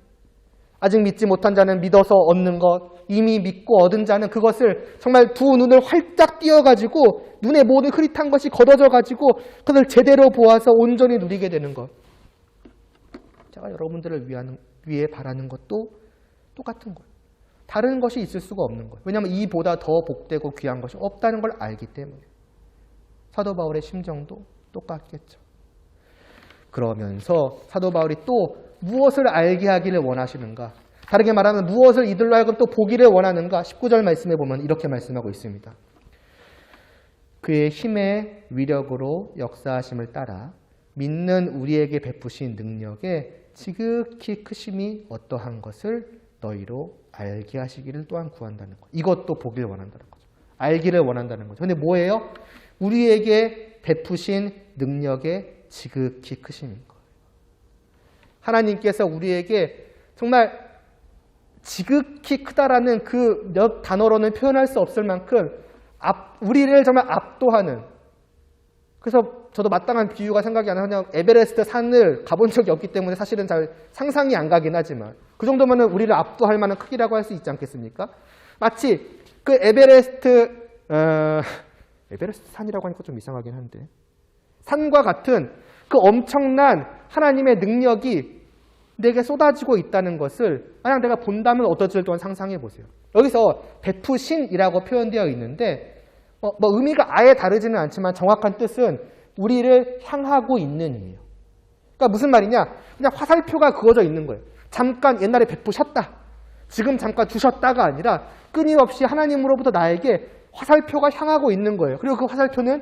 아직 믿지 못한 자는 믿어서 얻는 것, 이미 믿고 얻은 자는 그것을 정말 두 눈을 활짝 띄어가지고 눈에 모든 흐릿한 것이 걷어져가지고 그것을 제대로 보아서 온전히 누리게 되는 것. 제가 여러분들을 위해 바라는 것도 똑같은 거예요. 다른 것이 있을 수가 없는 거예요. 왜냐하면 이보다 더 복되고 귀한 것이 없다는 걸 알기 때문에. 사도 바울의 심정도 똑같겠죠. 그러면서 사도 바울이 또 무엇을 알게 하기를 원하시는가? 다르게 말하면 무엇을 이들로 하여금 또 보기를 원하는가? 19절 말씀에 보면 이렇게 말씀하고 있습니다. 그의 힘의 위력으로 역사하심을 따라 믿는 우리에게 베푸신 능력에 지극히 크심이 어떠한 것을 너희로 알게 하시기를 또한 구한다는 것. 이것도 보기를 원한다는 거죠. 알기를 원한다는 거죠. 근데 뭐예요? 우리에게 베푸신 능력의 지극히 크심인 거예요. 하나님께서 우리에게 정말 지극히 크다라는 그 몇 단어로는 표현할 수 없을 만큼 우리를 정말 압도하는, 그래서 저도 마땅한 비유가 생각이 안 나요. 에베레스트 산을 가본 적이 없기 때문에 사실은 잘 상상이 안 가긴 하지만 그 정도면 우리를 압도할 만한 크기라고 할 수 있지 않겠습니까? 마치 그 에베레스트 산이라고 하니까 좀 이상하긴 한데 산과 같은 그 엄청난 하나님의 능력이 내게 쏟아지고 있다는 것을 만약 내가 본다면 어떨지를 또한 상상해 보세요. 여기서 베푸신이라고 표현되어 있는데 의미가 아예 다르지는 않지만 정확한 뜻은 우리를 향하고 있는 이에요. 그러니까 무슨 말이냐? 그냥 화살표가 그어져 있는 거예요. 잠깐 옛날에 베푸셨다. 지금 잠깐 주셨다가 아니라 끊임없이 하나님으로부터 나에게 화살표가 향하고 있는 거예요. 그리고 그 화살표는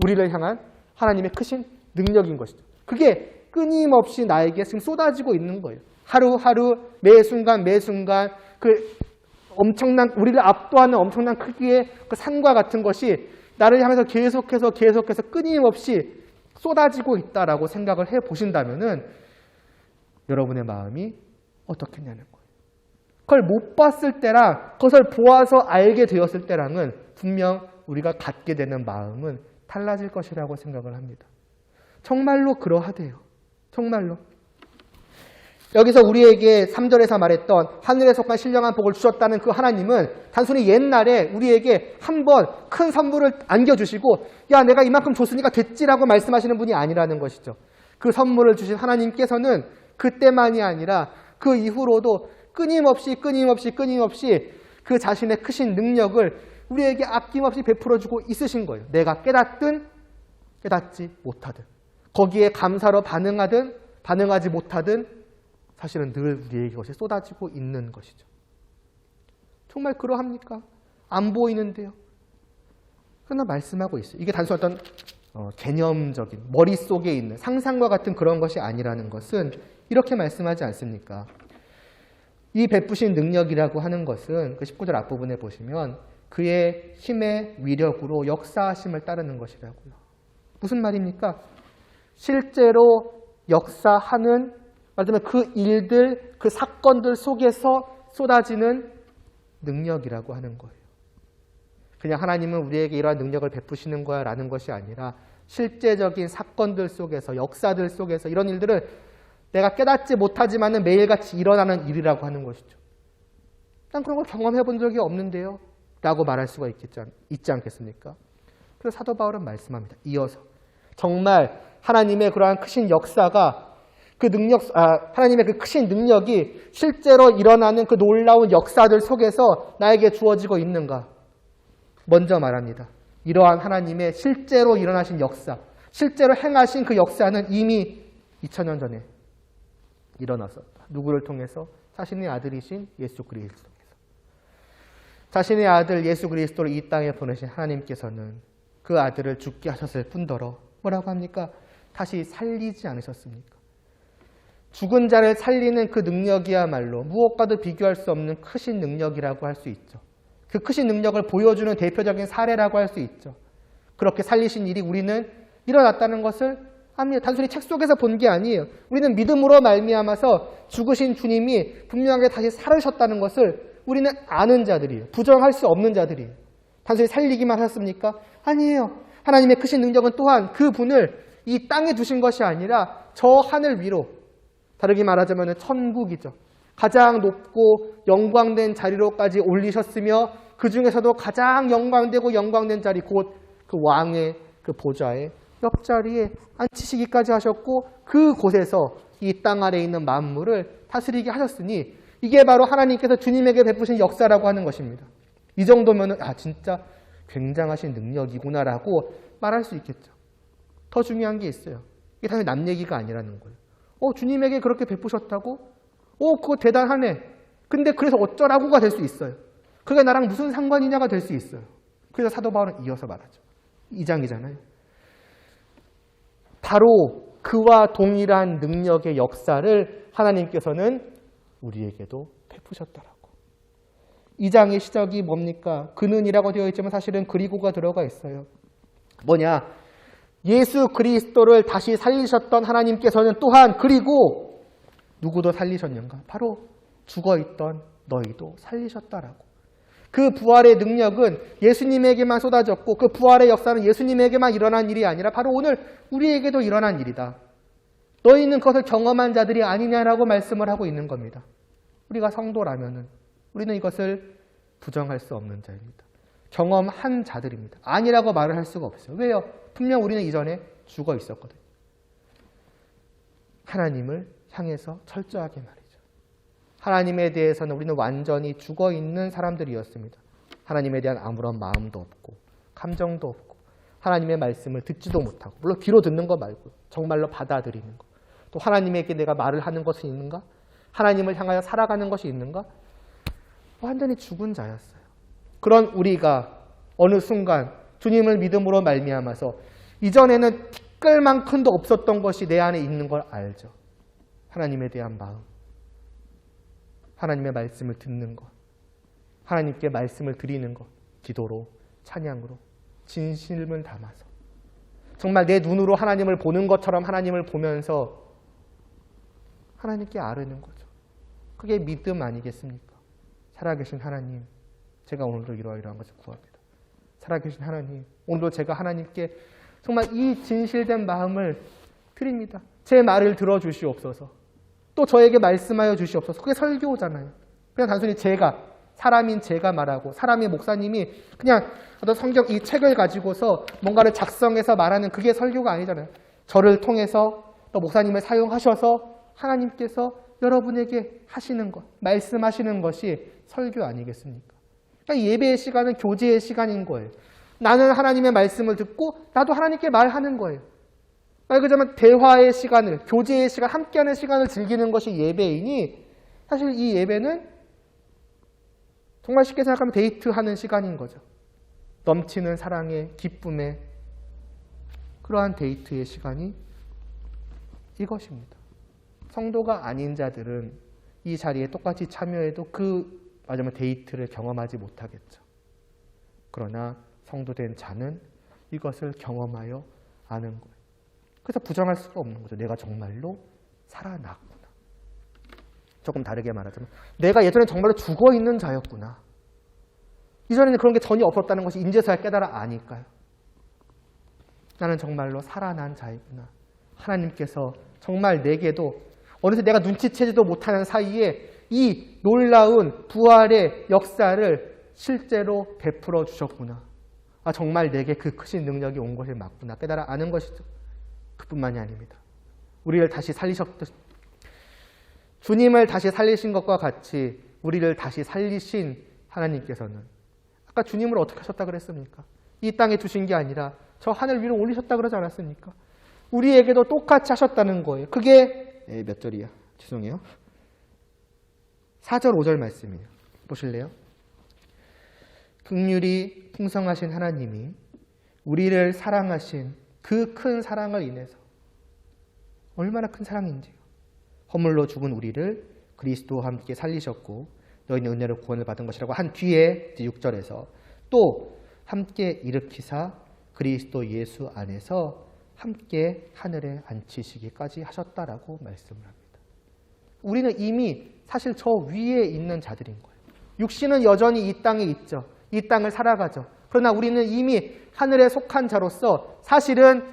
우리를 향한 하나님의 크신 능력인 것이죠. 그게 끊임없이 나에게 지금 쏟아지고 있는 거예요. 하루하루 매 순간 그 엄청난 우리를 압도하는 엄청난 크기의 그 산과 같은 것이 나를 향해서 계속해서 끊임없이 쏟아지고 있다라고 생각을 해 보신다면은 여러분의 마음이 어떻겠냐는 거예요. 그걸 못 봤을 때랑 그것을 보아서 알게 되었을 때랑은 분명 우리가 갖게 되는 마음은 달라질 것이라고 생각을 합니다. 정말로 그러하대요. 정말로. 여기서 우리에게 3절에서 말했던 하늘에 속한 신령한 복을 주셨다는 그 하나님은 단순히 옛날에 우리에게 한번 큰 선물을 안겨주시고 야 내가 이만큼 줬으니까 됐지라고 말씀하시는 분이 아니라는 것이죠. 그 선물을 주신 하나님께서는 그때만이 아니라 그 이후로도 끊임없이 그 자신의 크신 능력을 우리에게 아낌없이 베풀어주고 있으신 거예요. 내가 깨닫든 깨닫지 못하든 거기에 감사로 반응하든 반응하지 못하든 사실은 늘 우리에게 그것이 쏟아지고 있는 것이죠. 정말 그러합니까? 안 보이는데요. 그러나 말씀하고 있어요. 이게 단순 어떤 개념적인 머릿속에 있는 상상과 같은 그런 것이 아니라는 것은 이렇게 말씀하지 않습니까? 이 베푸신 능력이라고 하는 것은 그 19절 앞부분에 보시면 그의 힘의 위력으로 역사하심을 따르는 것이라고요. 무슨 말입니까? 실제로 역사하는 말하자면 그 일들, 그 사건들 속에서 쏟아지는 능력이라고 하는 거예요. 그냥 하나님은 우리에게 이러한 능력을 베푸시는 거야 라는 것이 아니라 실제적인 사건들 속에서 역사들 속에서 이런 일들을 내가 깨닫지 못하지만은 매일같이 일어나는 일이라고 하는 것이죠. 난 그런 걸 경험해 본 적이 없는데요. 라고 말할 수가 있지 않겠습니까? 그래서 사도 바울은 말씀합니다. 이어서 정말 하나님의 그러한 크신 역사가 하나님의 그 크신 능력이 실제로 일어나는 그 놀라운 역사들 속에서 나에게 주어지고 있는가? 먼저 말합니다. 이러한 하나님의 실제로 일어나신 역사, 실제로 행하신 그 역사는 이미 2000년 전에 일어났었다. 누구를 통해서? 자신의 아들이신 예수 그리스도. 자신의 아들 예수 그리스도를 이 땅에 보내신 하나님께서는 그 아들을 죽게 하셨을 뿐더러 뭐라고 합니까? 다시 살리지 않으셨습니까? 죽은 자를 살리는 그 능력이야말로 무엇과도 비교할 수 없는 크신 능력이라고 할 수 있죠. 그 크신 능력을 보여주는 대표적인 사례라고 할 수 있죠. 그렇게 살리신 일이 우리는 일어났다는 것을 압니다. 단순히 책 속에서 본 게 아니에요. 우리는 믿음으로 말미암아서 죽으신 주님이 분명하게 다시 살으셨다는 것을 우리는 아는 자들이에요. 부정할 수 없는 자들이에요. 단순히 살리기만 하셨습니까? 아니에요. 하나님의 크신 능력은 또한 그 분을 이 땅에 두신 것이 아니라 저 하늘 위로, 다르게 말하자면 천국이죠. 가장 높고 영광된 자리로까지 올리셨으며 그 중에서도 가장 영광되고 영광된 자리, 곧 그 왕의 그 보좌의 옆자리에 앉히시기까지 하셨고 그 곳에서 이 땅 아래에 있는 만물을 다스리게 하셨으니 이게 바로 하나님께서 주님에게 베푸신 역사라고 하는 것입니다. 이 정도면 진짜 굉장하신 능력이구나라고 말할 수 있겠죠. 더 중요한 게 있어요. 이게 당연히 남 얘기가 아니라는 거예요. 주님에게 그렇게 베푸셨다고? 그거 대단하네. 근데 그래서 어쩌라고가 될 수 있어요. 그게 나랑 무슨 상관이냐가 될 수 있어요. 그래서 사도 바울은 이어서 말하죠. 2장이잖아요. 바로 그와 동일한 능력의 역사를 하나님께서는 우리에게도 베푸셨더라고. 2장의 시작이 뭡니까? 그는이라고 되어 있지만 사실은 그리고가 들어가 있어요. 뭐냐? 예수 그리스도를 다시 살리셨던 하나님께서는 또한 그리고 누구도 살리셨는가? 바로 죽어있던 너희도 살리셨다라고. 그 부활의 능력은 예수님에게만 쏟아졌고 그 부활의 역사는 예수님에게만 일어난 일이 아니라 바로 오늘 우리에게도 일어난 일이다. 너희는 그것을 경험한 자들이 아니냐라고 말씀을 하고 있는 겁니다. 우리가 성도라면은 우리는 이것을 부정할 수 없는 자입니다. 경험한 자들입니다. 아니라고 말을 할 수가 없어요. 왜요? 분명 우리는 이전에 죽어 있었거든요. 하나님을 향해서 철저하게 말이죠. 하나님에 대해서는 우리는 완전히 죽어 있는 사람들이었습니다. 하나님에 대한 아무런 마음도 없고 감정도 없고 하나님의 말씀을 듣지도 못하고 물론 귀로 듣는 거 말고 정말로 받아들이는 거. 또 하나님에게 내가 말을 하는 것이 있는가? 하나님을 향하여 살아가는 것이 있는가? 완전히 죽은 자였어요. 그런 우리가 어느 순간 주님을 믿음으로 말미암아서 이전에는 티끌만큼도 없었던 것이 내 안에 있는 걸 알죠. 하나님에 대한 마음, 하나님의 말씀을 듣는 것, 하나님께 말씀을 드리는 것, 기도로, 찬양으로, 진심을 담아서 정말 내 눈으로 하나님을 보는 것처럼 하나님을 보면서 하나님께 아뢰는 거죠. 그게 믿음 아니겠습니까? 살아계신 하나님, 제가 오늘도 이러이러한 것을 구합니다. 살아계신 하나님, 오늘도 제가 하나님께 정말 이 진실된 마음을 드립니다. 제 말을 들어주시옵소서. 또 저에게 말씀하여 주시옵소서. 그게 설교잖아요. 그냥 단순히 사람인 제가 말하고 사람의 목사님이 그냥 어떤 성경 이 책을 가지고서 뭔가를 작성해서 말하는 그게 설교가 아니잖아요. 저를 통해서 또 목사님을 사용하셔서 하나님께서 여러분에게 하시는 것, 말씀하시는 것이 설교 아니겠습니까? 그러니까 예배의 시간은 교제의 시간인 거예요. 나는 하나님의 말씀을 듣고 나도 하나님께 말하는 거예요. 말 그자면 대화의 시간을, 교제의 시간, 함께하는 시간을 즐기는 것이 예배이니 사실 이 예배는 정말 쉽게 생각하면 데이트하는 시간인 거죠. 넘치는 사랑의 기쁨의 그러한 데이트의 시간이 이것입니다. 성도가 아닌 자들은 이 자리에 똑같이 참여해도 말하자면 데이트를 경험하지 못하겠죠. 그러나 성도된 자는 이것을 경험하여 아는 거예요. 그래서 부정할 수가 없는 거죠. 내가 정말로 살아났구나. 조금 다르게 말하자면 내가 예전에 정말로 죽어있는 자였구나. 이전에는 그런 게 전혀 없었다는 것이 인제서야 깨달아 아니까요. 나는 정말로 살아난 자이구나. 하나님께서 정말 내게도 어느새 내가 눈치채지도 못하는 사이에 이 놀라운 부활의 역사를 실제로 베풀어 주셨구나. 아, 정말 내게 그 크신 능력이 온 것이 맞구나 깨달아 아는 것이죠. 그뿐만이 아닙니다. 우리를 다시 주님을 다시 살리신 것과 같이 우리를 다시 살리신 하나님께서는 아까 주님을 어떻게 하셨다 그랬습니까? 이 땅에 두신 게 아니라 저 하늘 위로 올리셨다 그러지 않았습니까? 우리에게도 똑같이 하셨다는 거예요. 그게 몇 절이야? 죄송해요. 4절 5절 말씀이에요. 보실래요? 긍휼이 풍성하신 하나님이 우리를 사랑하신 그 큰 사랑을 인해서 얼마나 큰 사랑인지요. 허물로 죽은 우리를 그리스도와 함께 살리셨고 너희는 은혜로 구원을 받은 것이라고 한 뒤에 6절에서 또 함께 일으키사 그리스도 예수 안에서 함께 하늘에 앉히시기까지 하셨다라고 말씀을 합니다. 우리는 이미 사실 저 위에 있는 자들인 거예요. 육신은 여전히 이 땅에 있죠. 이 땅을 살아가죠. 그러나 우리는 이미 하늘에 속한 자로서 사실은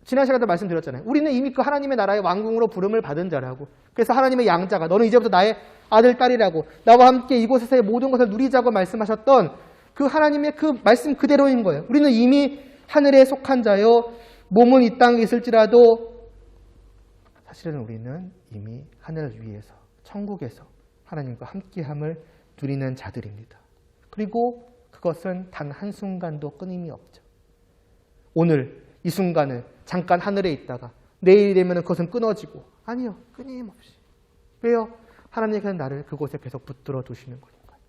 지난 시간에도 말씀드렸잖아요. 우리는 이미 그 하나님의 나라의 왕궁으로 부름을 받은 자라고. 그래서 하나님의 양자가 너는 이제부터 나의 아들, 딸이라고 나와 함께 이곳에서의 모든 것을 누리자고 말씀하셨던 그 하나님의 그 말씀 그대로인 거예요. 우리는 이미 하늘에 속한 자요. 몸은 이 땅에 있을지라도 사실은 우리는 이미 하늘 위에서 천국에서 하나님과 함께함을 누리는 자들입니다. 그리고 그것은 단 한순간도 끊임이 없죠. 오늘 이 순간을 잠깐 하늘에 있다가 내일이 되면 그것은 끊어지고 아니요. 끊임없이. 왜요? 하나님께서 나를 그곳에 계속 붙들어 두시는 거니까요.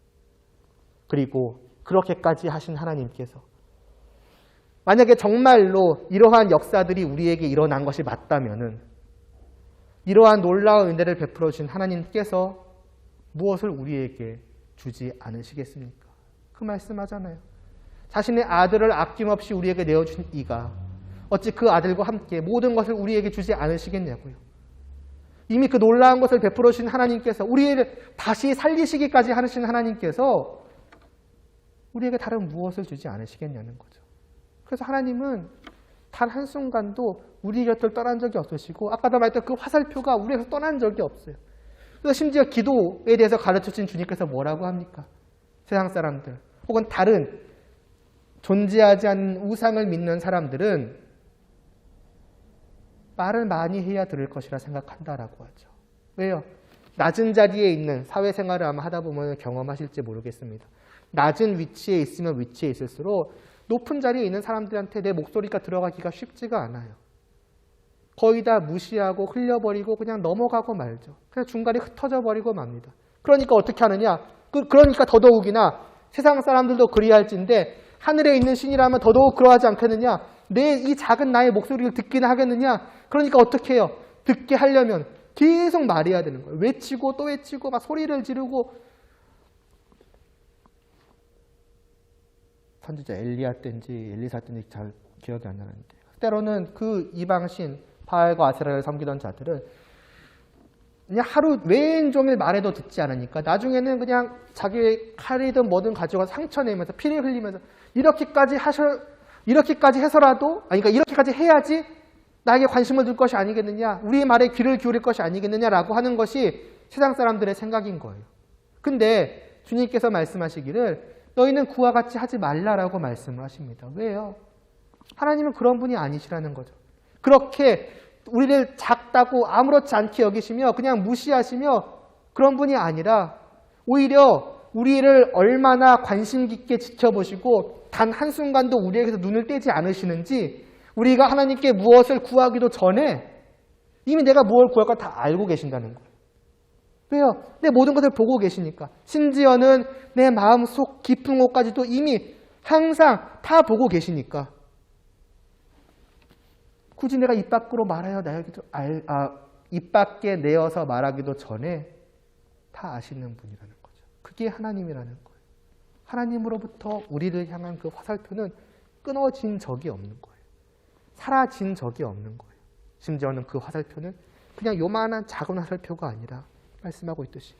그리고 그렇게까지 하신 하나님께서 만약에 정말로 이러한 역사들이 우리에게 일어난 것이 맞다면은 이러한 놀라운 은혜를 베풀어 주신 하나님께서 무엇을 우리에게 주지 않으시겠습니까? 그 말씀하잖아요. 자신의 아들을 아낌없이 우리에게 내어주신 이가 어찌 그 아들과 함께 모든 것을 우리에게 주지 않으시겠냐고요. 이미 그 놀라운 것을 베풀어 주신 하나님께서 우리를 다시 살리시기까지 하신 하나님께서 우리에게 다른 무엇을 주지 않으시겠냐는 거죠. 그래서 하나님은 단 한순간도 우리 곁을 떠난 적이 없으시고 아까도 말했던 그 화살표가 우리에게서 떠난 적이 없어요. 그래서 심지어 기도에 대해서 가르쳐주신 주님께서 뭐라고 합니까? 세상 사람들 혹은 다른 존재하지 않는 우상을 믿는 사람들은 말을 많이 해야 들을 것이라 생각한다라고 하죠. 왜요? 낮은 자리에 있는 사회생활을 아마 하다 보면 경험하실지 모르겠습니다. 낮은 위치에 있으면 위치에 있을수록 높은 자리에 있는 사람들한테 내 목소리가 들어가기가 쉽지가 않아요. 거의 다 무시하고 흘려버리고 그냥 넘어가고 말죠. 그냥 중간에 흩어져 버리고 맙니다. 그러니까 어떻게 하느냐? 그러니까 더더욱이나 세상 사람들도 그리할진데 하늘에 있는 신이라면 더더욱 그러하지 않겠느냐? 내 이 작은 나의 목소리를 듣기나 하겠느냐? 그러니까 어떻게 해요? 듣게 하려면 계속 말해야 되는 거예요. 외치고 또 외치고 막 소리를 지르고 선지자 엘리야 때인지 엘리사 때인지 잘 기억이 안 나는데 때로는 그 이방신 바알과 아세라를 섬기던 자들은 그냥 하루 왼종일 말해도 듣지 않으니까 나중에는 그냥 자기 칼이든 뭐든 가지고 상처 내면서 피를 흘리면서 이렇게까지 해서라도 그러니까 이렇게까지 해야지 나에게 관심을 둘 것이 아니겠느냐, 우리의 말에 귀를 기울일 것이 아니겠느냐라고 하는 것이 세상 사람들의 생각인 거예요. 근데 주님께서 말씀하시기를 너희는 그와 같이 하지 말라라고 말씀을 하십니다. 왜요? 하나님은 그런 분이 아니시라는 거죠. 그렇게 우리를 작다고 아무렇지 않게 여기시며 그냥 무시하시며 그런 분이 아니라 오히려 우리를 얼마나 관심 깊게 지켜보시고 단 한순간도 우리에게서 눈을 떼지 않으시는지 우리가 하나님께 무엇을 구하기도 전에 이미 내가 무엇을 구할까 다 알고 계신다는 거예요. 왜요? 내 모든 것을 보고 계시니까. 심지어는 내 마음속 깊은 곳까지도 이미 항상 다 보고 계시니까. 굳이 내가 입 밖으로 입 밖에 내어서 말하기도 전에 다 아시는 분이라는 거죠. 그게 하나님이라는 거예요. 하나님으로부터 우리를 향한 그 화살표는 끊어진 적이 없는 거예요. 사라진 적이 없는 거예요. 심지어는 그 화살표는 그냥 요만한 작은 화살표가 아니라 말씀하고 있듯이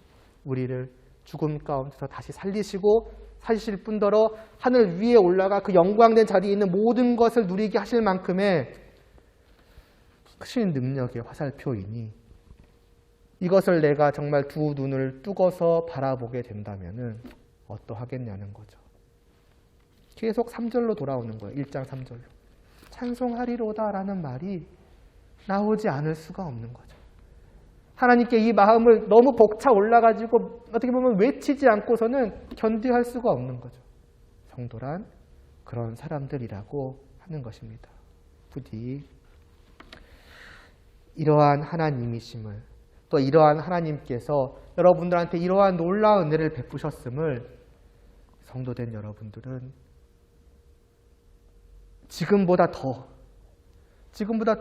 우리를 죽음 가운데서 다시 살리시고 살리실 뿐더러 하늘 위에 올라가 그 영광된 자리에 있는 모든 것을 누리게 하실 만큼의 크신 능력의 화살표이니 이것을 내가 정말 두 눈을 뜨고서 바라보게 된다면은 어떠하겠냐는 거죠. 계속 3절로 돌아오는 거예요. 1장 3절로. 찬송하리로다라는 말이 나오지 않을 수가 없는 거죠. 하나님께 이 마음을 너무 벅차 올라가지고 어떻게 보면 외치지 않고서는 견디할 수가 없는 거죠. 성도란 그런 사람들이라고 하는 것입니다. 부디 이러한 하나님이심을, 또 이러한 하나님께서 여러분들한테 이러한 놀라운 은혜를 베푸셨음을 성도된 여러분들은 지금보다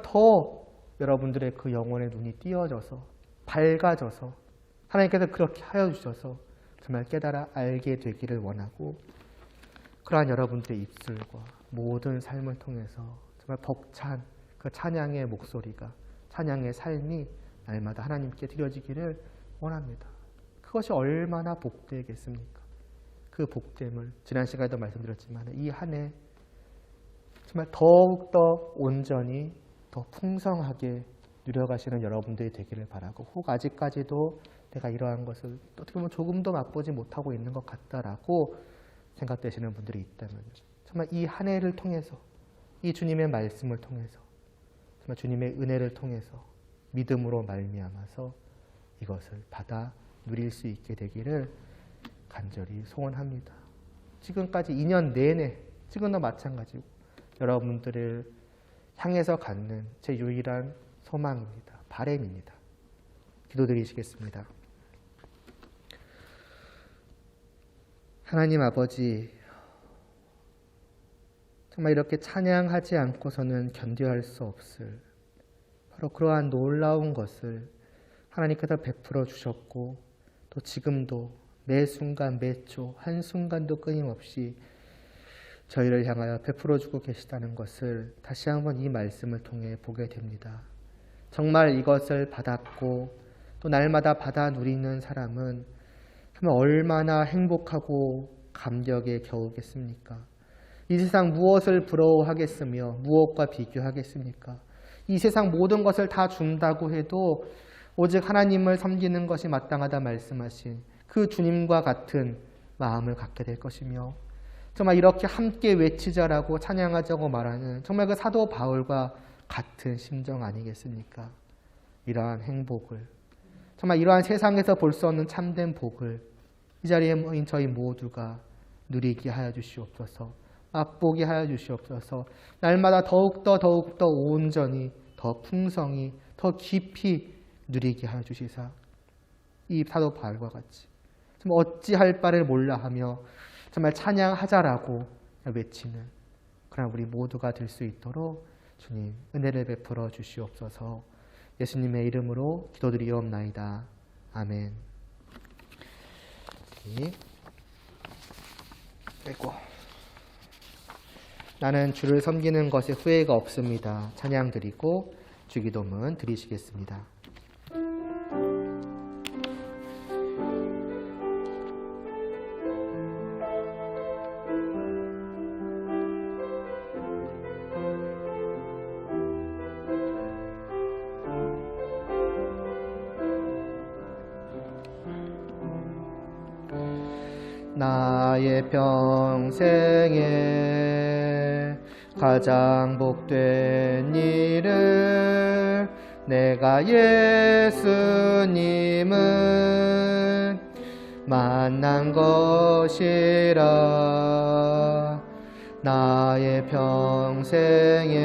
더 여러분들의 그 영혼의 눈이 띄어져서 밝아져서 하나님께서 그렇게 하여 주셔서 정말 깨달아 알게 되기를 원하고, 그러한 여러분들의 입술과 모든 삶을 통해서 정말 벅찬 그 찬양의 목소리가, 찬양의 삶이 날마다 하나님께 드려지기를 원합니다. 그것이 얼마나 복되겠습니까? 그 복됨을 지난 시간에도 말씀드렸지만 이 한 해 정말 더욱더 온전히 더 풍성하게 누려가시는 여러분들이 되기를 바라고, 혹 아직까지도 내가 이러한 것을 어떻게 보면 조금도 맛보지 못하고 있는 것 같다라고 생각되시는 분들이 있다면 정말 이 한 해를 통해서, 이 주님의 말씀을 통해서, 정말 주님의 은혜를 통해서 믿음으로 말미암아서 이것을 받아 누릴 수 있게 되기를 간절히 소원합니다. 지금까지 2년 내내 지금도 마찬가지고 여러분들을 향해서 갖는 제 유일한 소망입니다. 바람입니다. 기도드리시겠습니다. 하나님 아버지, 정말 이렇게 찬양하지 않고서는 견뎌할 수 없을 바로 그러한 놀라운 것을 하나님께서 베풀어 주셨고, 또 지금도 매 순간 매 초 한순간도 끊임없이 저희를 향하여 베풀어 주고 계시다는 것을 다시 한번 이 말씀을 통해 보게 됩니다. 정말 이것을 받았고 또 날마다 받아 누리는 사람은 정말 얼마나 행복하고 감격에 겨우겠습니까? 이 세상 무엇을 부러워하겠으며 무엇과 비교하겠습니까? 이 세상 모든 것을 다 준다고 해도 오직 하나님을 섬기는 것이 마땅하다 말씀하신 그 주님과 같은 마음을 갖게 될 것이며, 정말 이렇게 함께 외치자라고 찬양하자고 말하는 정말 그 사도 바울과 같은 심정 아니겠습니까? 이러한 행복을, 정말 이러한 세상에서 볼 수 없는 참된 복을 이 자리에 모인 저희 모두가 누리게 하여 주시옵소서. 맛보게 하여 주시옵소서. 날마다 더욱더 온전히, 더 풍성히, 더 깊이 누리게 하여 주시사 이 사도 바울과 같이 정말 어찌할 바를 몰라 하며 정말 찬양하자라고 외치는 그러나 우리 모두가 될 수 있도록 주님 은혜를 베풀어 주시옵소서. 예수님의 이름으로 기도드리옵나이다. 아멘. 아이고. 나는 주를 섬기는 것에 후회가 없습니다. 찬양 드리고 주기도문 드리시겠습니다. 나의 평생에 가장 복된 일을 내가 예수님을 만난 것이라. 나의 평생에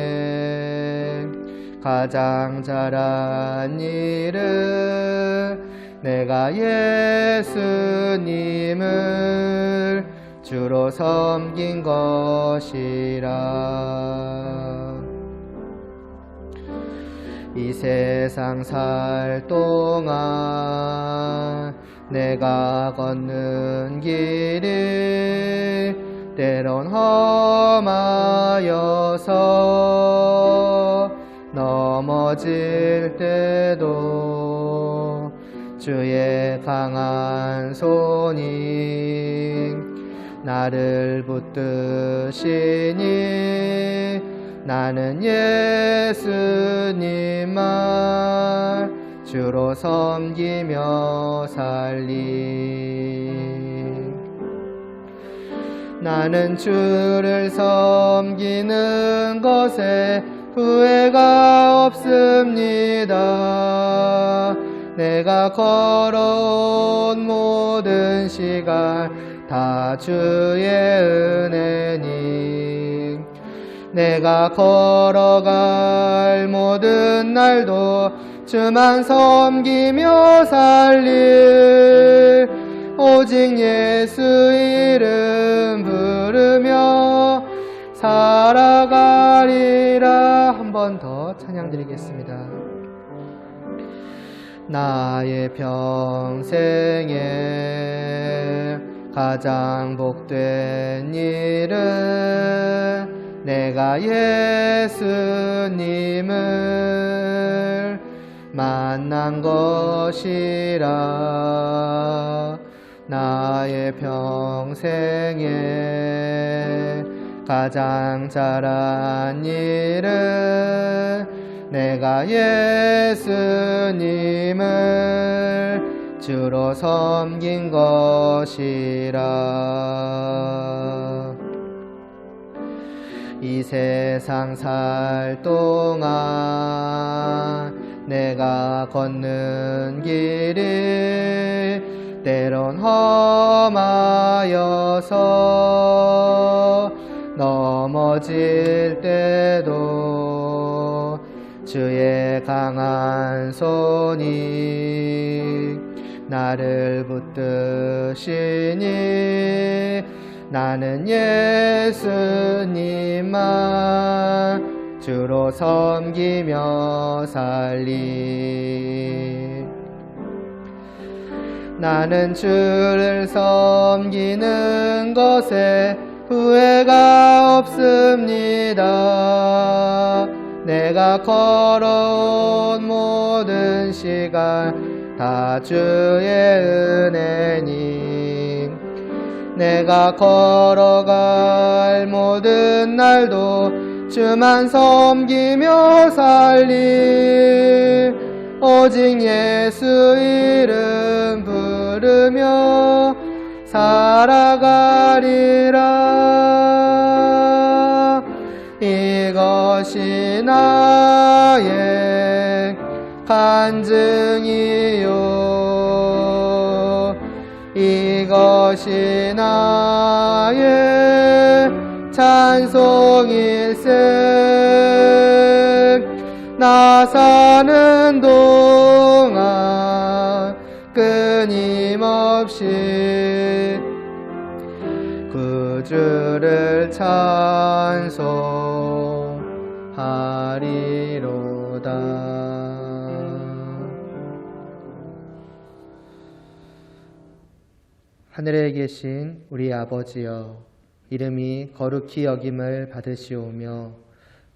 가장 잘한 일을 내가 예수님을 주로 섬긴 것이라. 이 세상 살 동안 내가 걷는 길이 때론 험하여서 넘어질 때도 주의 강한 손이 나를 붙드시니 나는 예수님만 주로 섬기며 살리. 나는 주를 섬기는 것에 후회가 없습니다. 내가 걸어온 모든 시간 다 주의 은혜니, 내가 걸어갈 모든 날도 주만 섬기며 살릴, 오직 예수 이름 부르며 살아가리라. 한 번 더 찬양 드리겠습니다. 나의 평생에 가장 복된 일은 내가 예수님을 만난 것이라. 나의 평생에 가장 잘한 일은 내가 예수님을 주로 섬긴 것이라. 이 세상 살 동안 내가 걷는 길이 때론 험하여서 넘어질 때도 주의 강한 손이 나를 붙드시니, 나는 예수님만 주로 섬기며 살리. 나는 주를 섬기는 것에 후회가 없습니다. 내가 걸어온 모든 시간 다 주의 은혜니, 내가 걸어갈 모든 날도 주만 섬기며 살리, 오직 예수 이름 부르며 살아가리라. 이것이 나의 간증이요, 이것이 나의 찬송일세. 나 사는 동안 끊임없이 구주를 찬송하리로다. 하늘에 계신 우리 아버지여, 이름이 거룩히 여김을 받으시오며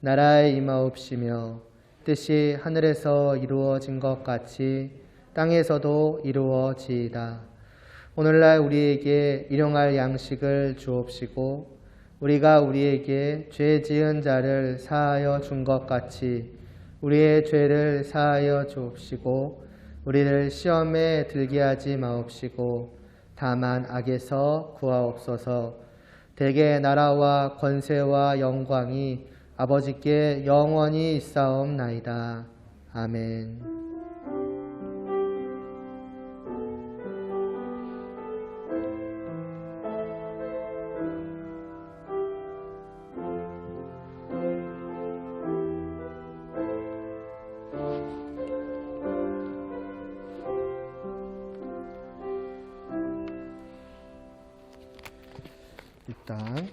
나라에 임하옵시며 뜻이 하늘에서 이루어진 것 같이 땅에서도 이루어지이다. 오늘날 우리에게 일용할 양식을 주옵시고, 우리가 우리에게 죄 지은 자를 사하여 준 것 같이 우리의 죄를 사하여 주옵시고, 우리를 시험에 들게 하지 마옵시고 다만 악에서 구하옵소서. 대개 나라와 권세와 영광이 아버지께 영원히 있사옵나이다. 아멘. 일단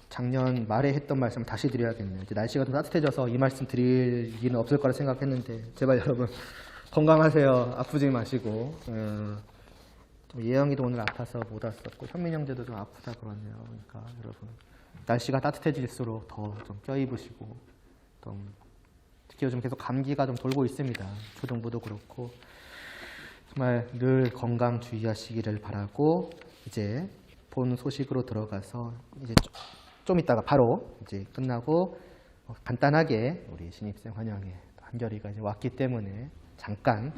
작년 말에 했던 말씀을 다시 드려야겠네요. 이제 날씨가 좀 따뜻해져서 이 말씀 드릴 일은 없을 거라 생각했는데 제발 여러분 건강하세요. 아프지 마시고. 예영이도 오늘 아파서 못 왔었고 현민 형제도 좀 아프다 그러네요. 그러니까 여러분 날씨가 따뜻해질수록 더 좀 껴입으시고, 좀 특히 요즘 계속 감기가 좀 돌고 있습니다. 초등부도 그렇고 정말 늘 건강 주의하시기를 바라고, 이제 본 소식으로 들어가서 이제 좀 이따가 바로 이제 끝나고 간단하게 우리 신입생 환영회 한결이가 이제 왔기 때문에 잠깐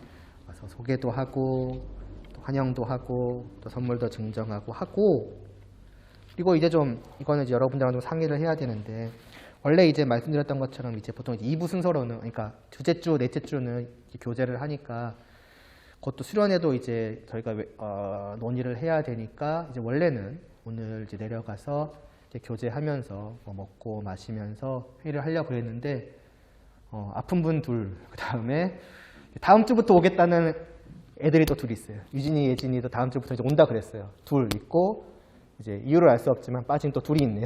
와서 소개도 하고 또 환영도 하고 또 선물도 증정하고 하고 그리고 이제 좀 이거는 이제 여러분들랑 좀 상의를 해야 되는데 원래 이제 말씀드렸던 것처럼 이제 보통 2부 순서로는 그러니까 둘째 주, 넷째 주는 교제를 하니까 그것도 수련회도 이제 저희가 논의를 해야 되니까 이제 원래는 오늘 이제 내려가서 이제 교제하면서 뭐 먹고 마시면서 회의를 하려고 그랬는데 아픈 분 둘, 그 다음에 다음 주부터 오겠다는 애들이 또 둘 있어요. 유진이, 예진이도 다음 주부터 이제 온다 그랬어요. 둘 있고 이제 이유를 알 수 없지만 빠진 또 둘이 있네요.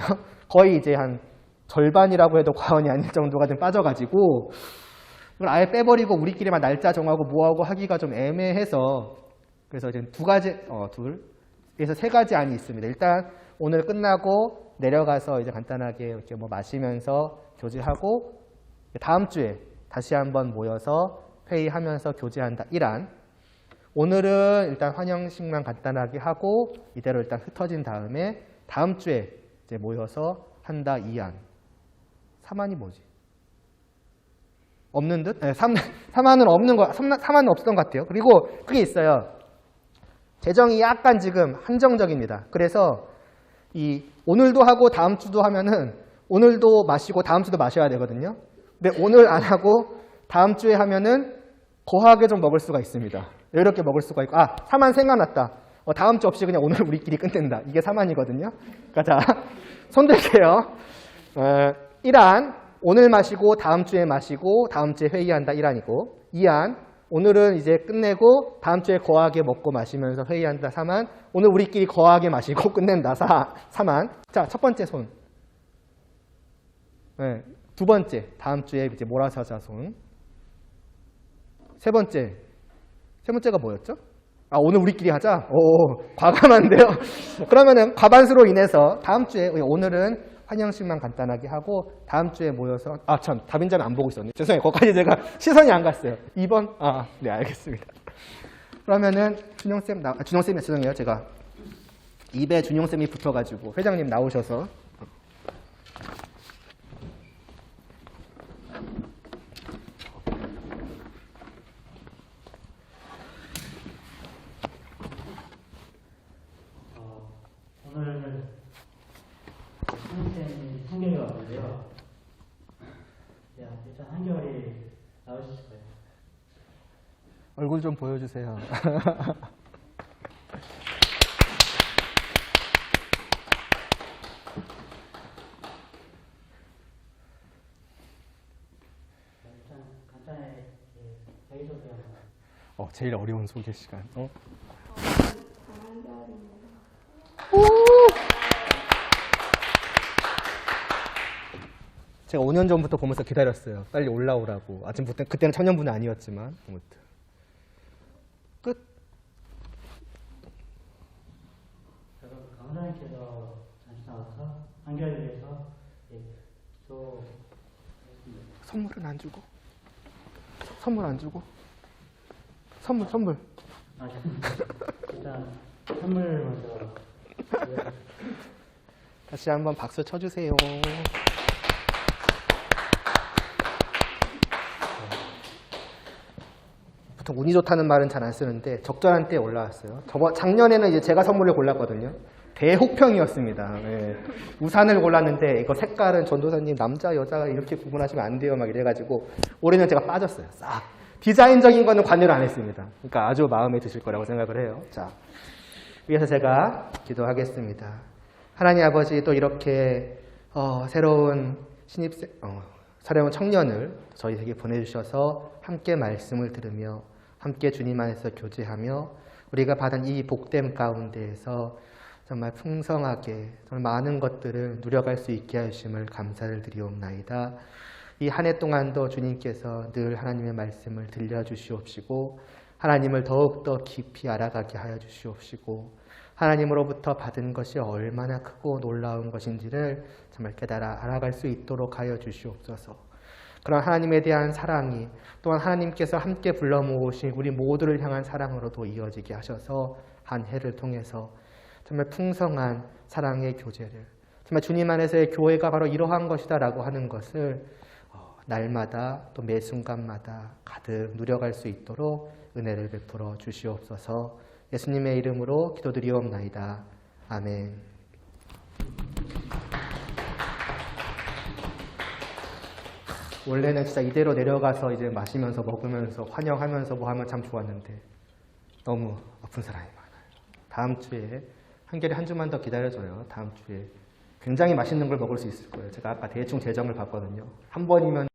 거의 이제 한 절반이라고 해도 과언이 아닐 정도가 좀 빠져가지고 이걸 아예 빼버리고 우리끼리만 날짜 정하고 뭐하고 하기가 좀 애매해서 그래서 이제 그래서 세 가지 안이 있습니다. 일단 오늘 끝나고 내려가서 이제 간단하게 이렇게 뭐 마시면서 교제하고 다음 주에 다시 한번 모여서 회의하면서 교제한다 1안. 오늘은 일단 환영식만 간단하게 하고 이대로 일단 흩어진 다음에 다음 주에 이제 모여서 한다 2안. 3안이 뭐지? 없는 듯? 네, 3안은 없는 거, 3안은 없었던 것 같아요. 그리고 그게 있어요. 재정이 약간 지금 한정적입니다. 그래서 이 오늘도 하고 다음 주도 하면은 오늘도 마시고 다음 주도 마셔야 되거든요. 근데 오늘 안 하고 다음 주에 하면은 거하게 좀 먹을 수가 있습니다. 이렇게 먹을 수가 있고 3안 생각났다. 다음 주 없이 그냥 오늘 우리끼리 끝낸다. 이게 3안이거든요. 그러니까 자, 손들게요. 1안 오늘 마시고 다음 주에 마시고 다음 주에 회의한다 1안이고 2안 오늘은 이제 끝내고 다음 주에 거하게 먹고 마시면서 회의한다 3안 오늘 우리끼리 거하게 마시고 끝낸다 3안 자, 첫 번째 손 네, 두 번째 다음 주에 이제 몰아서 하자 손 세 번째가 뭐였죠? 오늘 우리끼리 하자? 오, 과감한데요? 그러면은 과반수로 인해서 다음 주에 오늘은 환영식만 간단하게 하고 다음 주에 모여서 참 답인자는 안 보고 있었네. 죄송해요. 거기까지 제가 시선이 안 갔어요. 2번? 네 알겠습니다. 그러면은 준용쌤 준용쌤이 죄송해요. 제가 입에 준용쌤이 붙어가지고 회장님 나오셔서 오늘 선생님이 한결이 왔는데요. 일단 한결이 나오실 거예요. 얼굴 좀 보여주세요. 일단 간단하게 자기소개 한번. 제일 어려운 소개 시간. 제가 5년 전부터 보면서 기다렸어요. 빨리 올라오라고. 아침부터 그때는 청년분은 아니었지만 아무튼 끝. 제가 강사님께서 잠시 나와서 한결을 위해서 또 선물은 안 주고. 선물 안 주고. 선물. 일단 선물 먼저. 다시 한번 박수 쳐주세요. 보통 운이 좋다는 말은 잘 안 쓰는데 적절한 때에 올라왔어요. 작년에는 이제 제가 선물을 골랐거든요. 대혹평이었습니다. 네. 우산을 골랐는데 이거 색깔은 전도사님 남자 여자가 이렇게 구분하시면 안 돼요 막 이래가지고 올해는 제가 빠졌어요. 싹 디자인적인 거는 관여를 안 했습니다. 그러니까 아주 마음에 드실 거라고 생각을 해요. 자, 위에서 제가 기도하겠습니다. 하나님 아버지 또 이렇게 새로운 새로운 청년을 저희에게 보내주셔서 함께 말씀을 들으며 함께 주님 안에서 교제하며 우리가 받은 이 복됨 가운데에서 정말 풍성하게 정말 많은 것들을 누려갈 수 있게 하심을 감사를 드리옵나이다. 이 한 해 동안도 주님께서 늘 하나님의 말씀을 들려주시옵시고 하나님을 더욱더 깊이 알아가게 하여 주시옵시고 하나님으로부터 받은 것이 얼마나 크고 놀라운 것인지를 정말 깨달아 알아갈 수 있도록 하여 주시옵소서. 그런 하나님에 대한 사랑이 또한 하나님께서 함께 불러 모으신 우리 모두를 향한 사랑으로도 이어지게 하셔서 한 해를 통해서 정말 풍성한 사랑의 교제를 정말 주님 안에서의 교회가 바로 이러한 것이다 라고 하는 것을 날마다 또 매 순간마다 가득 누려갈 수 있도록 은혜를 베풀어 주시옵소서. 예수님의 이름으로 기도드리옵나이다. 아멘. 원래는 진짜 이대로 내려가서 이제 마시면서 먹으면서 환영하면서 뭐 하면 참 좋았는데 너무 아픈 사람이 많아요. 다음 주에 한결에 한 주만 더 기다려줘요. 다음 주에 굉장히 맛있는 걸 먹을 수 있을 거예요. 제가 아까 대충 재정을 봤거든요. 한 번이면